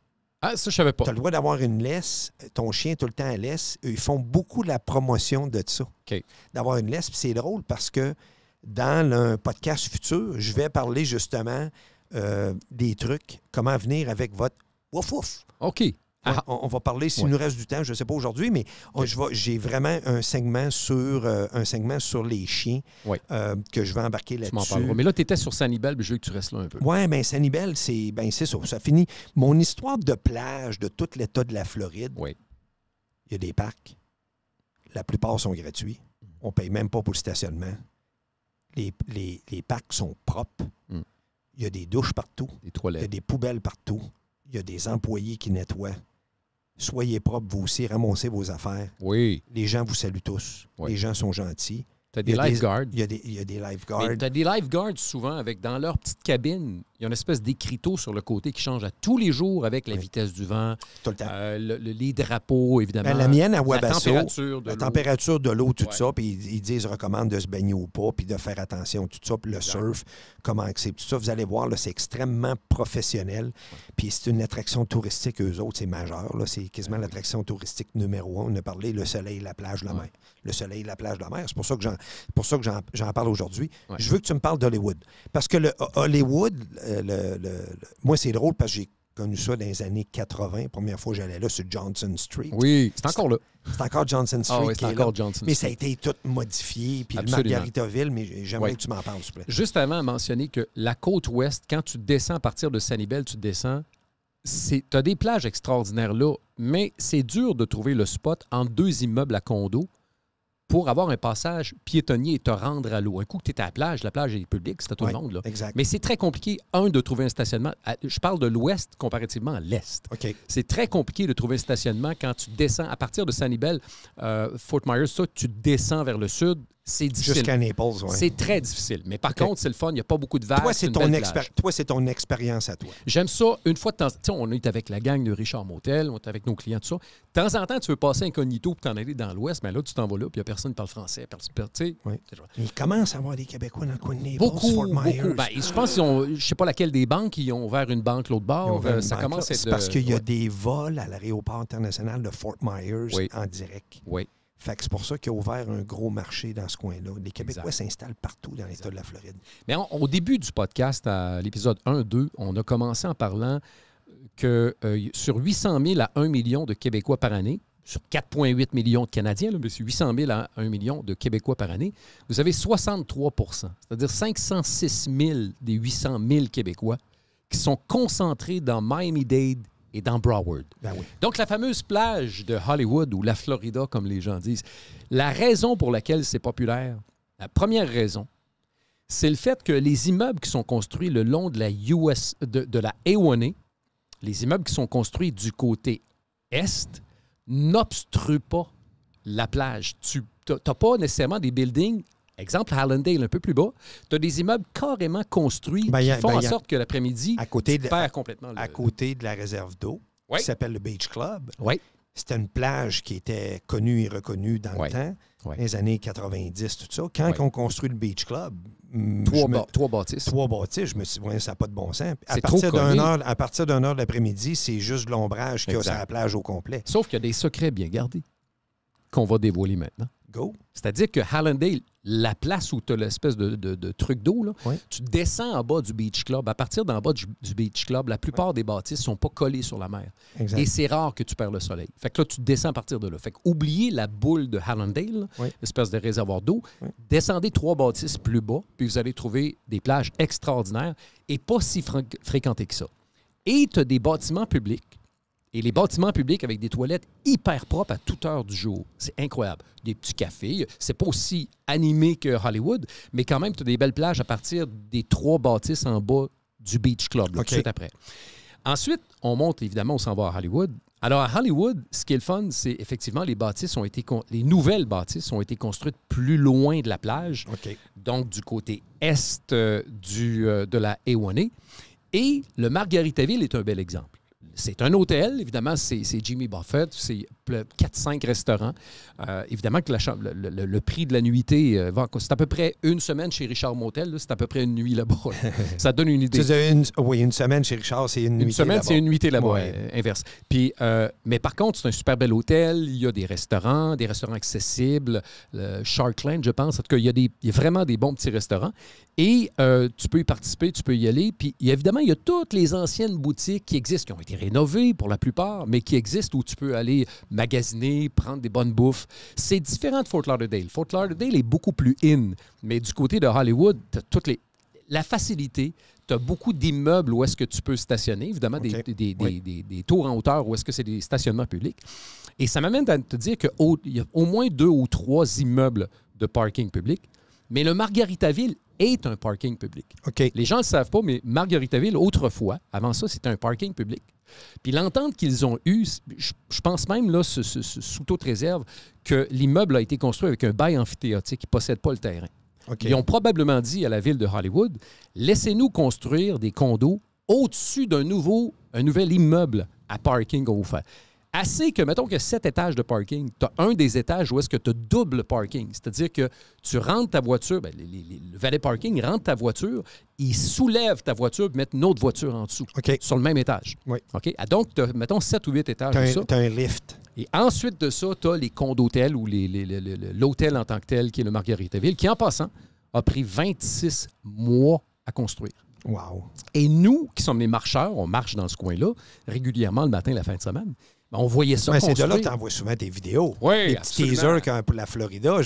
Ah, ça, je savais pas. Tu as le droit d'avoir une laisse. Ton chien, tout le temps à laisse. Ils font beaucoup la promotion de ça. Okay. D'avoir une laisse. Puis c'est drôle parce que dans un podcast futur, je vais parler justement des trucs, comment venir avec votre wouf-wouf. OK. On va parler, s'il nous reste du temps, je ne sais pas aujourd'hui, mais j'ai vraiment un segment sur les chiens que je vais embarquer là-dessus. Mais là, tu étais sur Sanibel, mais je veux que tu restes là un peu. Oui, bien, Sanibel, c'est ça. Ça finit. Mon histoire de plage de tout l'État de la Floride, il y a des parcs. La plupart sont gratuits. On ne paye même pas pour le stationnement. Les parcs sont propres. Il y a des douches partout. Des toilettes. Il y a des poubelles partout. Il y a des employés qui nettoient. Soyez propres, vous aussi, ramassez vos affaires. Oui. Les gens vous saluent tous. Les gens sont gentils. Tu as des lifeguards. Il y a des lifeguards. Tu as des lifeguards souvent dans leur petite cabine. Il y a une espèce d'écriteau sur le côté qui change à tous les jours avec la vitesse du vent, tout le temps. Les drapeaux, évidemment. La mienne à Wabasso, la température de l'eau, tout ça. Puis ils disent, recommandent de se baigner ou pas, puis de faire attention, tout ça. Puis le surf, comment c'est tout ça. Vous allez voir, là, c'est extrêmement professionnel. Puis c'est une attraction touristique, eux autres, c'est majeur. Là. C'est quasiment l'attraction touristique numéro 1. On a parlé le soleil, la plage, la mer. Le soleil, la plage, la mer. C'est pour ça que j'en parle aujourd'hui. Je veux que tu me parles d'Hollywood. Parce que le Hollywood, moi, c'est drôle parce que j'ai connu ça dans les années 80. La première fois que j'allais là, sur Johnson Street. Oui, c'est encore là. C'est encore Johnson Street. Oui, c'est encore Johnson Street. Mais ça a été tout modifié. Puis le Margaritaville, mais j'aimerais que tu m'en parles, s'il te plaît. Juste avant de mentionner que la côte ouest, quand tu descends à partir de Sanibel, tu descends, tu as des plages extraordinaires là, mais c'est dur de trouver le spot entre deux immeubles à condos pour avoir un passage piétonnier et te rendre à l'eau. Un coup que tu es à la plage est publique, c'est à tout le monde. Là. Exact. Mais c'est très compliqué, de trouver un stationnement. Je parle de l'ouest comparativement à l'est. Okay. C'est très compliqué de trouver un stationnement quand tu descends. À partir de Sanibel, Fort Myers, tu descends vers le sud, c'est difficile. Jusqu'à Naples, oui. C'est très difficile. Mais par contre, c'est le fun. Il n'y a pas beaucoup de vagues. Toi, c'est ton expérience à toi. J'aime ça. Une fois de temps, on est avec la gang de Richard Motel, on est avec nos clients, tout ça. De temps en temps, tu veux passer incognito pour t'en aller dans l'ouest, mais là, tu t'en vas là, puis il n'y a personne qui parle français. Oui. Il commence à avoir des Québécois dans le coin de Naples, Fort Myers. Beaucoup. Ben, je pense qu'ils ont, je ne sais pas laquelle des banques, ils ont ouvert une banque l'autre bord. Ça commence à être... C'est parce qu'il y a des vols à l'aéroport international de Fort Myers en direct. Oui. Fait que c'est pour ça qu'il a ouvert un gros marché dans ce coin-là. Les Québécois s'installent partout dans l'État de la Floride. Mais au début du podcast, à l'épisode 1-2, on a commencé en parlant que sur 800 000 à 1 million de Québécois par année, sur 4,8 millions de Canadiens, là, mais sur 800 000 à 1 million de Québécois par année, vous avez 63 %, c'est-à-dire 506 000 des 800 000 Québécois qui sont concentrés dans Miami-Dade et dans Broward. Ben oui. Donc, la fameuse plage de Hollywood ou la Florida, comme les gens disent, la raison pour laquelle c'est populaire, la première raison, c'est le fait que les immeubles qui sont construits le long de la A1A, les immeubles qui sont construits du côté est, n'obstruent pas la plage. Tu n'as pas nécessairement des buildings. Exemple, Hallandale, un peu plus bas, tu as des immeubles carrément construits qui font en sorte que l'après-midi, tu perds complètement. À côté de la réserve d'eau, qui s'appelle le Beach Club, c'était une plage qui était connue et reconnue dans le temps, dans les années 90, tout ça. Quand on construit le Beach Club, trois bâtisses. Je me suis dit, ça n'a pas de bon sens. À partir d'une heure de l'après-midi, c'est juste de l'ombrage qu'il y a sur la plage au complet. Sauf qu'il y a des secrets bien gardés qu'on va dévoiler maintenant. Go. C'est-à-dire que Hallandale, la place où tu as l'espèce de truc d'eau, là, tu descends en bas du Beach Club. À partir d'en bas du Beach Club, la plupart des bâtisses ne sont pas collées sur la mer. Exact. Et c'est rare que tu perds le soleil. Fait que là, tu descends à partir de là. Fait que oubliez la boule de Hallandale, l'espèce de réservoir d'eau. Descendez 3 bâtisses plus bas, puis vous allez trouver des plages extraordinaires et pas si fréquentées que ça. Et tu as des bâtiments publics. Et les bâtiments publics avec des toilettes hyper propres à toute heure du jour. C'est incroyable. Des petits cafés. C'est pas aussi animé que Hollywood, mais quand même, tu as des belles plages à partir des 3 bâtisses en bas du Beach Club, là, tout de suite après. Ensuite, on monte, évidemment, on s'en va à Hollywood. Alors, à Hollywood, ce qui est le fun, c'est effectivement les nouvelles bâtisses ont été construites plus loin de la plage, donc du côté est de la A1A. Et le Margaritaville est un bel exemple. C'est un hôtel, évidemment, c'est Jimmy Buffett, c'est 4-5 restaurants. Évidemment que le prix de la nuitée va... C'est à peu près une semaine chez Richard Motel. C'est à peu près une nuit là-bas. Ça donne une idée. Une semaine chez Richard, c'est une nuitée là-bas. Une semaine, c'est une nuitée là-bas, inverse. Puis, mais par contre, c'est un super bel hôtel. Il y a des restaurants accessibles. Sharkland, je pense. En tout cas, il y a vraiment des bons petits restaurants. Et tu peux y participer, tu peux y aller. Puis, évidemment, il y a toutes les anciennes boutiques qui existent, qui ont été rénovées pour la plupart, mais qui existent où tu peux aller magasiner, prendre des bonnes bouffes. C'est différent de Fort Lauderdale. Fort Lauderdale est beaucoup plus in. Mais du côté de Hollywood, tu as la facilité. Tu as beaucoup d'immeubles où est-ce que tu peux stationner. Évidemment, des tours en hauteur où est-ce que c'est des stationnements publics. Et ça m'amène à te dire qu'il y a au moins 2 ou 3 immeubles de parking public. Mais le Margaritaville est un parking public. Okay. Les gens ne le savent pas, mais Margaritaville, autrefois, avant ça, c'était un parking public. Puis l'entente qu'ils ont eue, je pense même, là, sous toute réserve, que l'immeuble a été construit avec un bail amphithéotique qui ne possède pas le terrain. Okay. Ils ont probablement dit à la ville de Hollywood, laissez-nous construire des condos au-dessus d'un nouvel immeuble à parking qu'on va vous faire. Assez que, mettons qu'il y a 7 étages de parking, tu as un des étages où est-ce que tu as double parking. C'est-à-dire que tu rentres ta voiture, le valet parking rentre ta voiture, il soulève ta voiture et met une autre voiture en dessous, sur le même étage. Oui. Okay? Donc, tu as, mettons, 7 ou 8 étages. Tu as un lift. Et ensuite de ça, tu as les condos d'hôtel ou l'hôtel en tant que tel, qui est le Margaritaville, qui, en passant, a pris 26 mois à construire. Wow. Et nous, qui sommes les marcheurs, on marche dans ce coin-là régulièrement le matin, la fin de semaine. On voyait ça construire. C'est de là que tu envoies souvent des vidéos. Oui, des petits teasers pour la Florida.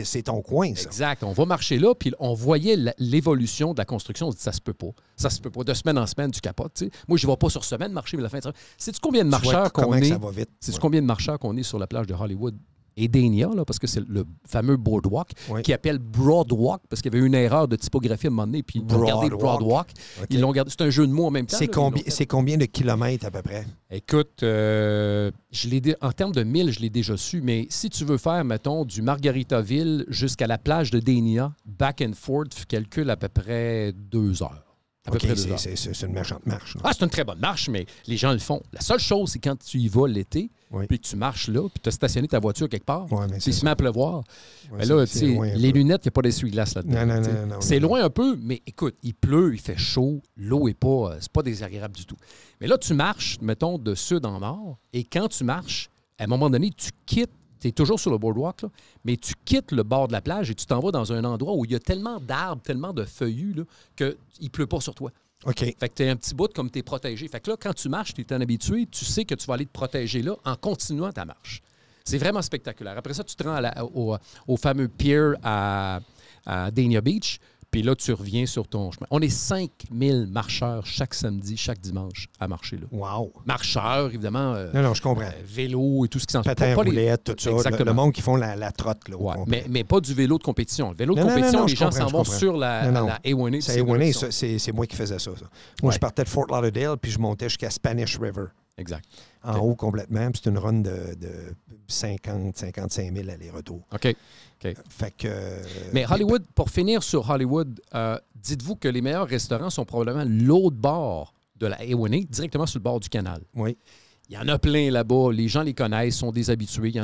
C'est ton coin, ça. Exact. On va marcher là, puis on voyait l'évolution de la construction. On se dit, ça se peut pas. Ça se peut pas. De semaine en semaine, tu capotes. T'sais. Moi, je ne vais pas sur semaine marcher, mais la fin de semaine. Sais-tu combien de marcheurs qu'on est? Sais-tu combien de marcheurs qu'on est sur la plage de Hollywood? Et Dania, là, parce que c'est le fameux boardwalk, qui appelle Broadwalk, parce qu'il y avait une erreur de typographie à un moment donné, puis ils ont gardé Broadwalk. Okay. Ils l'ont gardé. C'est un jeu de mots en même temps. C'est combien de kilomètres à peu près? Écoute, en termes de milles, je l'ai déjà su, mais si tu veux faire, mettons, du Margaritaville jusqu'à la plage de Dania, back and forth, tu calcules à peu près 2 heures. C'est une méchante marche. Ah, c'est une très bonne marche, mais les gens le font. La seule chose, c'est quand tu y vas l'été, puis que tu marches là, puis tu as stationné ta voiture quelque part, puis il se met à pleuvoir. Mais là, tu sais, les lunettes, il n'y a pas d'essuie-glace là-dedans. Non, c'est loin un peu, mais écoute, il pleut, il fait chaud, l'eau n'est pas, c'est pas désagréable du tout. Mais là, tu marches, mettons, de sud en nord, et quand tu marches, à un moment donné, tu quittes. Tu es toujours sur le boardwalk, là, mais tu quittes le bord de la plage et tu t'en vas dans un endroit où il y a tellement d'arbres, tellement de feuillus qu'il ne pleut pas sur toi. OK. Fait que tu es un petit bout comme tu es protégé. Fait que là, quand tu marches, tu es habitué, tu sais que tu vas aller te protéger là en continuant ta marche. C'est vraiment spectaculaire. Après ça, tu te rends au fameux pier à Dania Beach. Puis là, tu reviens sur ton chemin. On est 5000 marcheurs chaque samedi, chaque dimanche à marcher là. Wow! Marcheurs, évidemment. Non, je comprends. Vélo et tout ce qui s'en suit. Patin, roulette, tout ça. Le monde qui font la trotte. Là, mais pas du vélo de compétition. Le vélo de compétition, les gens s'en vont sur la A1A. C'est A1A, c'est moi qui faisais ça. Moi, je partais de Fort Lauderdale, puis je montais jusqu'à Spanish River. Exact. En haut complètement. C'est une run de 50-55 000 aller-retour. OK. Fait que, mais Hollywood, pour finir sur Hollywood, dites-vous que les meilleurs restaurants sont probablement l'autre bord de la A1A, directement sur le bord du canal. Oui. Il y en a plein là-bas. Les gens les connaissent, sont des habitués. Il y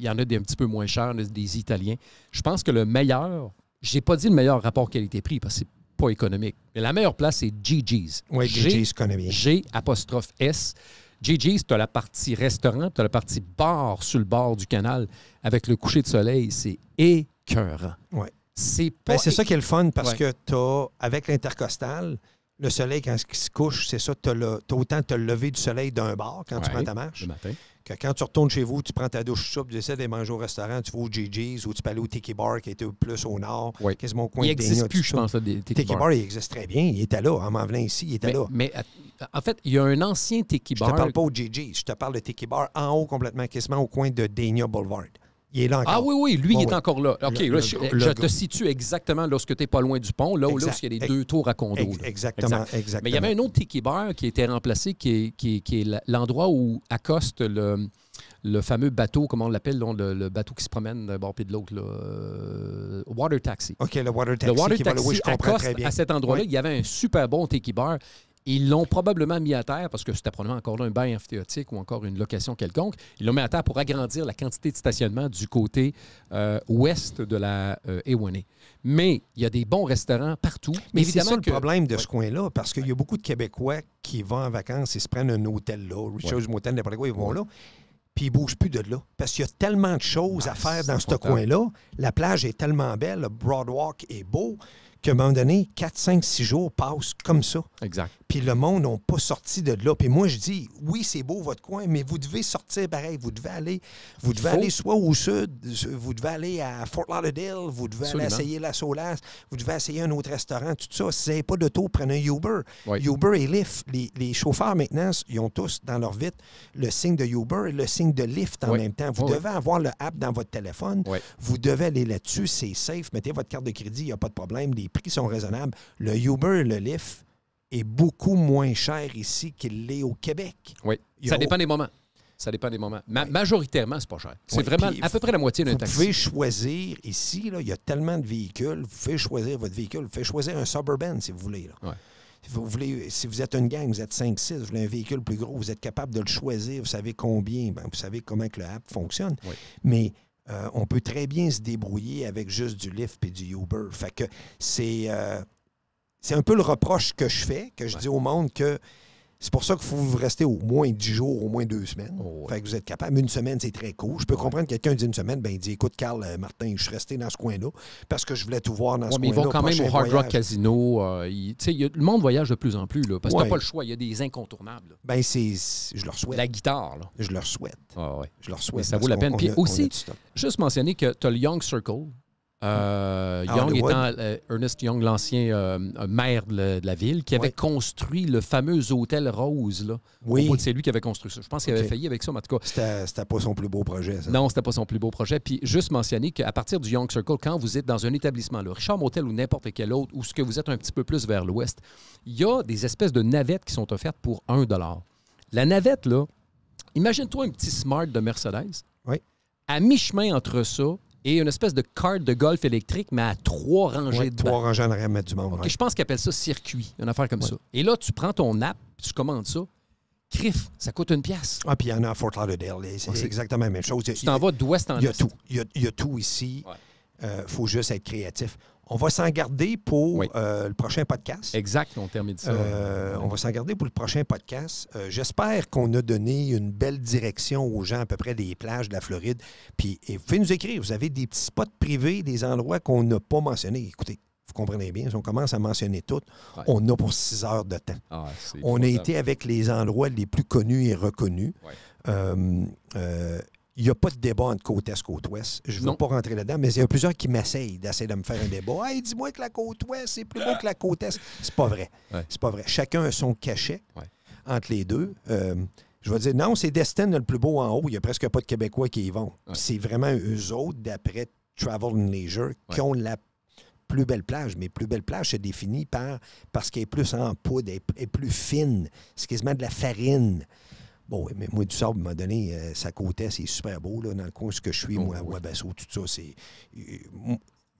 en a des un petit peu moins chers, des Italiens. Je pense que le meilleur, je n'ai pas dit le meilleur rapport qualité-prix parce que c'est pas économique. Mais la meilleure place, c'est Gigi's. Oui, Gigi's connaît bien. G''S. Gigi's, tu as la partie restaurant, tu as la partie bar sur le bord du canal avec le coucher de soleil. C'est écœurant. Oui. C'est ça qui est le fun parce que tu as, avec l'intercostal, le soleil, quand il se couche, c'est ça, tu as autant te lever du soleil d'un bar quand tu prends ta marche. Le matin. Que quand tu retournes chez vous, tu prends ta douche soupe, tu essaies de manger au restaurant, tu vas au Gigi's ou tu peux aller au Tiki Bar qui était plus au nord, quasiment au coin de Dania. Il n'existe plus, je pense, des Tiki Bar. Il existe très bien. Il était là. En m'en venant ici, il était là. Mais en fait, il y a un ancien Tiki Bar. Je te parle pas au Gigi's. Je te parle de Tiki Bar en haut complètement, quasiment au coin de Dania Boulevard. Il est là encore. Ah oui, lui, il est encore là. OK, je te situe exactement lorsque tu n'es pas loin du pont, là où il y a les 2 tours à condos. Exactement. Mais il y avait un autre Tiki Bar qui a été remplacé, qui est l'endroit où accoste le fameux bateau, comment on l'appelle, le bateau qui se promène d'un bord puis de l'autre, Water Taxi. OK, le Water Taxi. Je comprends très bien. À cet endroit-là, il y avait un super bon Tiki Bar. Ils l'ont probablement mis à terre, parce que c'était probablement encore là un bail amphithéotique ou encore une location quelconque. Ils l'ont mis à terre pour agrandir la quantité de stationnement du côté ouest de la A1A. Mais il y a des bons restaurants partout. Mais c'est ça le problème de ce coin-là, parce qu'il y a beaucoup de Québécois qui vont en vacances et se prennent un hôtel là, Richard's Motel, n'importe quoi, ils vont là. Puis ils ne bougent plus de là. Parce qu'il y a tellement de choses à faire dans ce coin-là. La plage est tellement belle, le Broadwalk est beau, qu'à un moment donné, 4, 5, 6 jours passent comme ça. Exact. Puis le monde n'a pas sorti de là. Puis moi, je dis, oui, c'est beau votre coin, mais vous devez sortir pareil. Vous devez aller soit au sud, vous devez aller à Fort Lauderdale, vous devez aller essayer la Solace, vous devez essayer un autre restaurant, tout ça. Si vous n'avez pas d'auto, prenez un Uber. Oui. Uber et Lyft, les chauffeurs maintenant, ils ont tous dans leur vitre le signe de Uber et le signe de Lyft en même temps. Vous devez avoir le app dans votre téléphone. Oui. Vous devez aller là-dessus, c'est safe. Mettez votre carte de crédit, il n'y a pas de problème. Les prix sont raisonnables. Le Uber et le Lyft est beaucoup moins cher ici qu'il l'est au Québec. Oui, ça dépend des moments. Ça dépend des moments. Majoritairement, c'est pas cher. C'est vraiment à peu près la moitié d'un taxi. Vous pouvez choisir ici, là, il y a tellement de véhicules, vous pouvez choisir votre véhicule. Vous pouvez choisir un Suburban si vous voulez. Là. Ouais. Si vous êtes une gang, vous êtes 5-6, vous voulez un véhicule plus gros, vous êtes capable de le choisir, vous savez combien, vous savez comment que le app fonctionne. Oui. Mais on peut très bien se débrouiller avec juste du Lyft et du Uber. Fait que c'est un peu le reproche que je fais, que je dis au monde que c'est pour ça qu'il faut vous rester au moins 10 jours, au moins 2 semaines. Fait que vous êtes capable. Une semaine, c'est très court. Je peux comprendre que quelqu'un dit une semaine, il dit, écoute, Carl, Martin, je suis resté dans ce coin-là parce que je voulais tout voir dans ce coin-là. Mais ils vont quand même au Hard Rock Casino. Le monde voyage de plus en plus, là, parce que tu n'as pas le choix. Il y a des incontournables. Je leur souhaite. La guitarre, là. Je leur souhaite. Je leur souhaite. Ça vaut la peine. Puis aussi, juste mentionner que tu as le Young Circle. Young étant Ernest Young, l'ancien maire de la ville, qui avait construit le fameux hôtel Rose. Là. Oui. C'est lui qui avait construit ça. Je pense qu'il avait failli avec ça, mais en tout cas. C'était pas son plus beau projet, ça. Non, c'était pas son plus beau projet. Puis juste mentionner qu'à partir du Young Circle, quand vous êtes dans un établissement, le Richard Motel ou n'importe quel autre, ou ce que vous êtes un petit peu plus vers l'ouest, il y a des espèces de navettes qui sont offertes pour 1 $. La navette, là, imagine-toi un petit Smart de Mercedes. Oui. À mi-chemin entre ça et une espèce de carte de golf électrique, mais à 3 rangées de 3 rangées en arrière, mettre du monde. Okay, je pense qu'ils appellent ça circuit, une affaire comme ça. Et là, tu prends ton app, tu commandes ça. Criff, ça coûte 1 $. Ah, puis il y en a à Fort Lauderdale. C'est exactement la même chose. Tu t'en vas d'ouest en est. Il y a tout ici. Faut juste être créatif. On va s'en garder pour le prochain podcast. Exact, on termine ça. On va s'en garder pour le prochain podcast. J'espère qu'on a donné une belle direction aux gens à peu près des plages de la Floride. Puis, vous pouvez nous écrire. Vous avez des petits spots privés, des endroits qu'on n'a pas mentionnés. Écoutez, vous comprenez bien, si on commence à mentionner tout, on a pour 6 heures de temps. On a été avec les endroits les plus connus et reconnus. Il n'y a pas de débat entre côte est et côte ouest. Je ne veux pas rentrer là-dedans, mais il y a plusieurs qui d'essayer de me faire un débat. « Hey, dis-moi que la côte ouest, c'est plus beau que la côte est. » C'est pas vrai. C'est pas vrai. Chacun a son cachet entre les deux. Je vais dire, non, c'est Destin le plus beau en haut. Il n'y a presque pas de Québécois qui y vont. C'est vraiment eux autres, d'après Travel and Leisure, qui ont la plus belle plage. Mais plus belle plage se définit parce qu'elle est plus en poudre, elle est plus fine. C'est quasiment de la farine. Bon, mais moi, du sable, à un moment donné, sa côte est, c'est super beau, là, dans le coin où je suis, moi, à Wabasso, tout ça.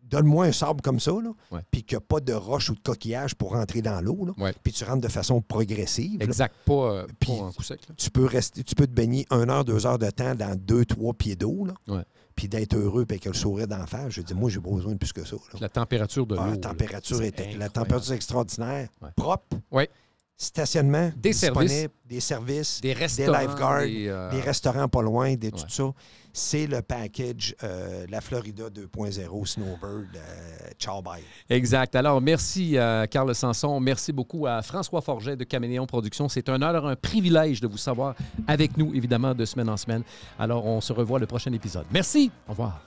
Donne-moi un sable comme ça, là, puis qu'il n'y a pas de roche ou de coquillage pour rentrer dans l'eau, puis tu rentres de façon progressive. Exact, pas en coup sec. Là. Tu peux te baigner 1 heure, 2 heures de temps dans 2-3 pieds d'eau, puis d'être heureux, puis avec le sourire d'en face. Je dis, moi, j'ai pas besoin de plus que ça. Là. La température de l'eau. La température est extraordinaire, propre. Oui. Stationnement, des services, des lifeguards, des restaurants pas loin, tout ça. C'est le package la Florida 2.0 Snowbird. Ciao, bye. Exact. Alors, merci Carl Sanson. Merci beaucoup à François Forget de Caméléon Productions. C'est un honneur, un privilège de vous savoir avec nous, évidemment, de semaine en semaine. Alors, on se revoit le prochain épisode. Merci. Au revoir.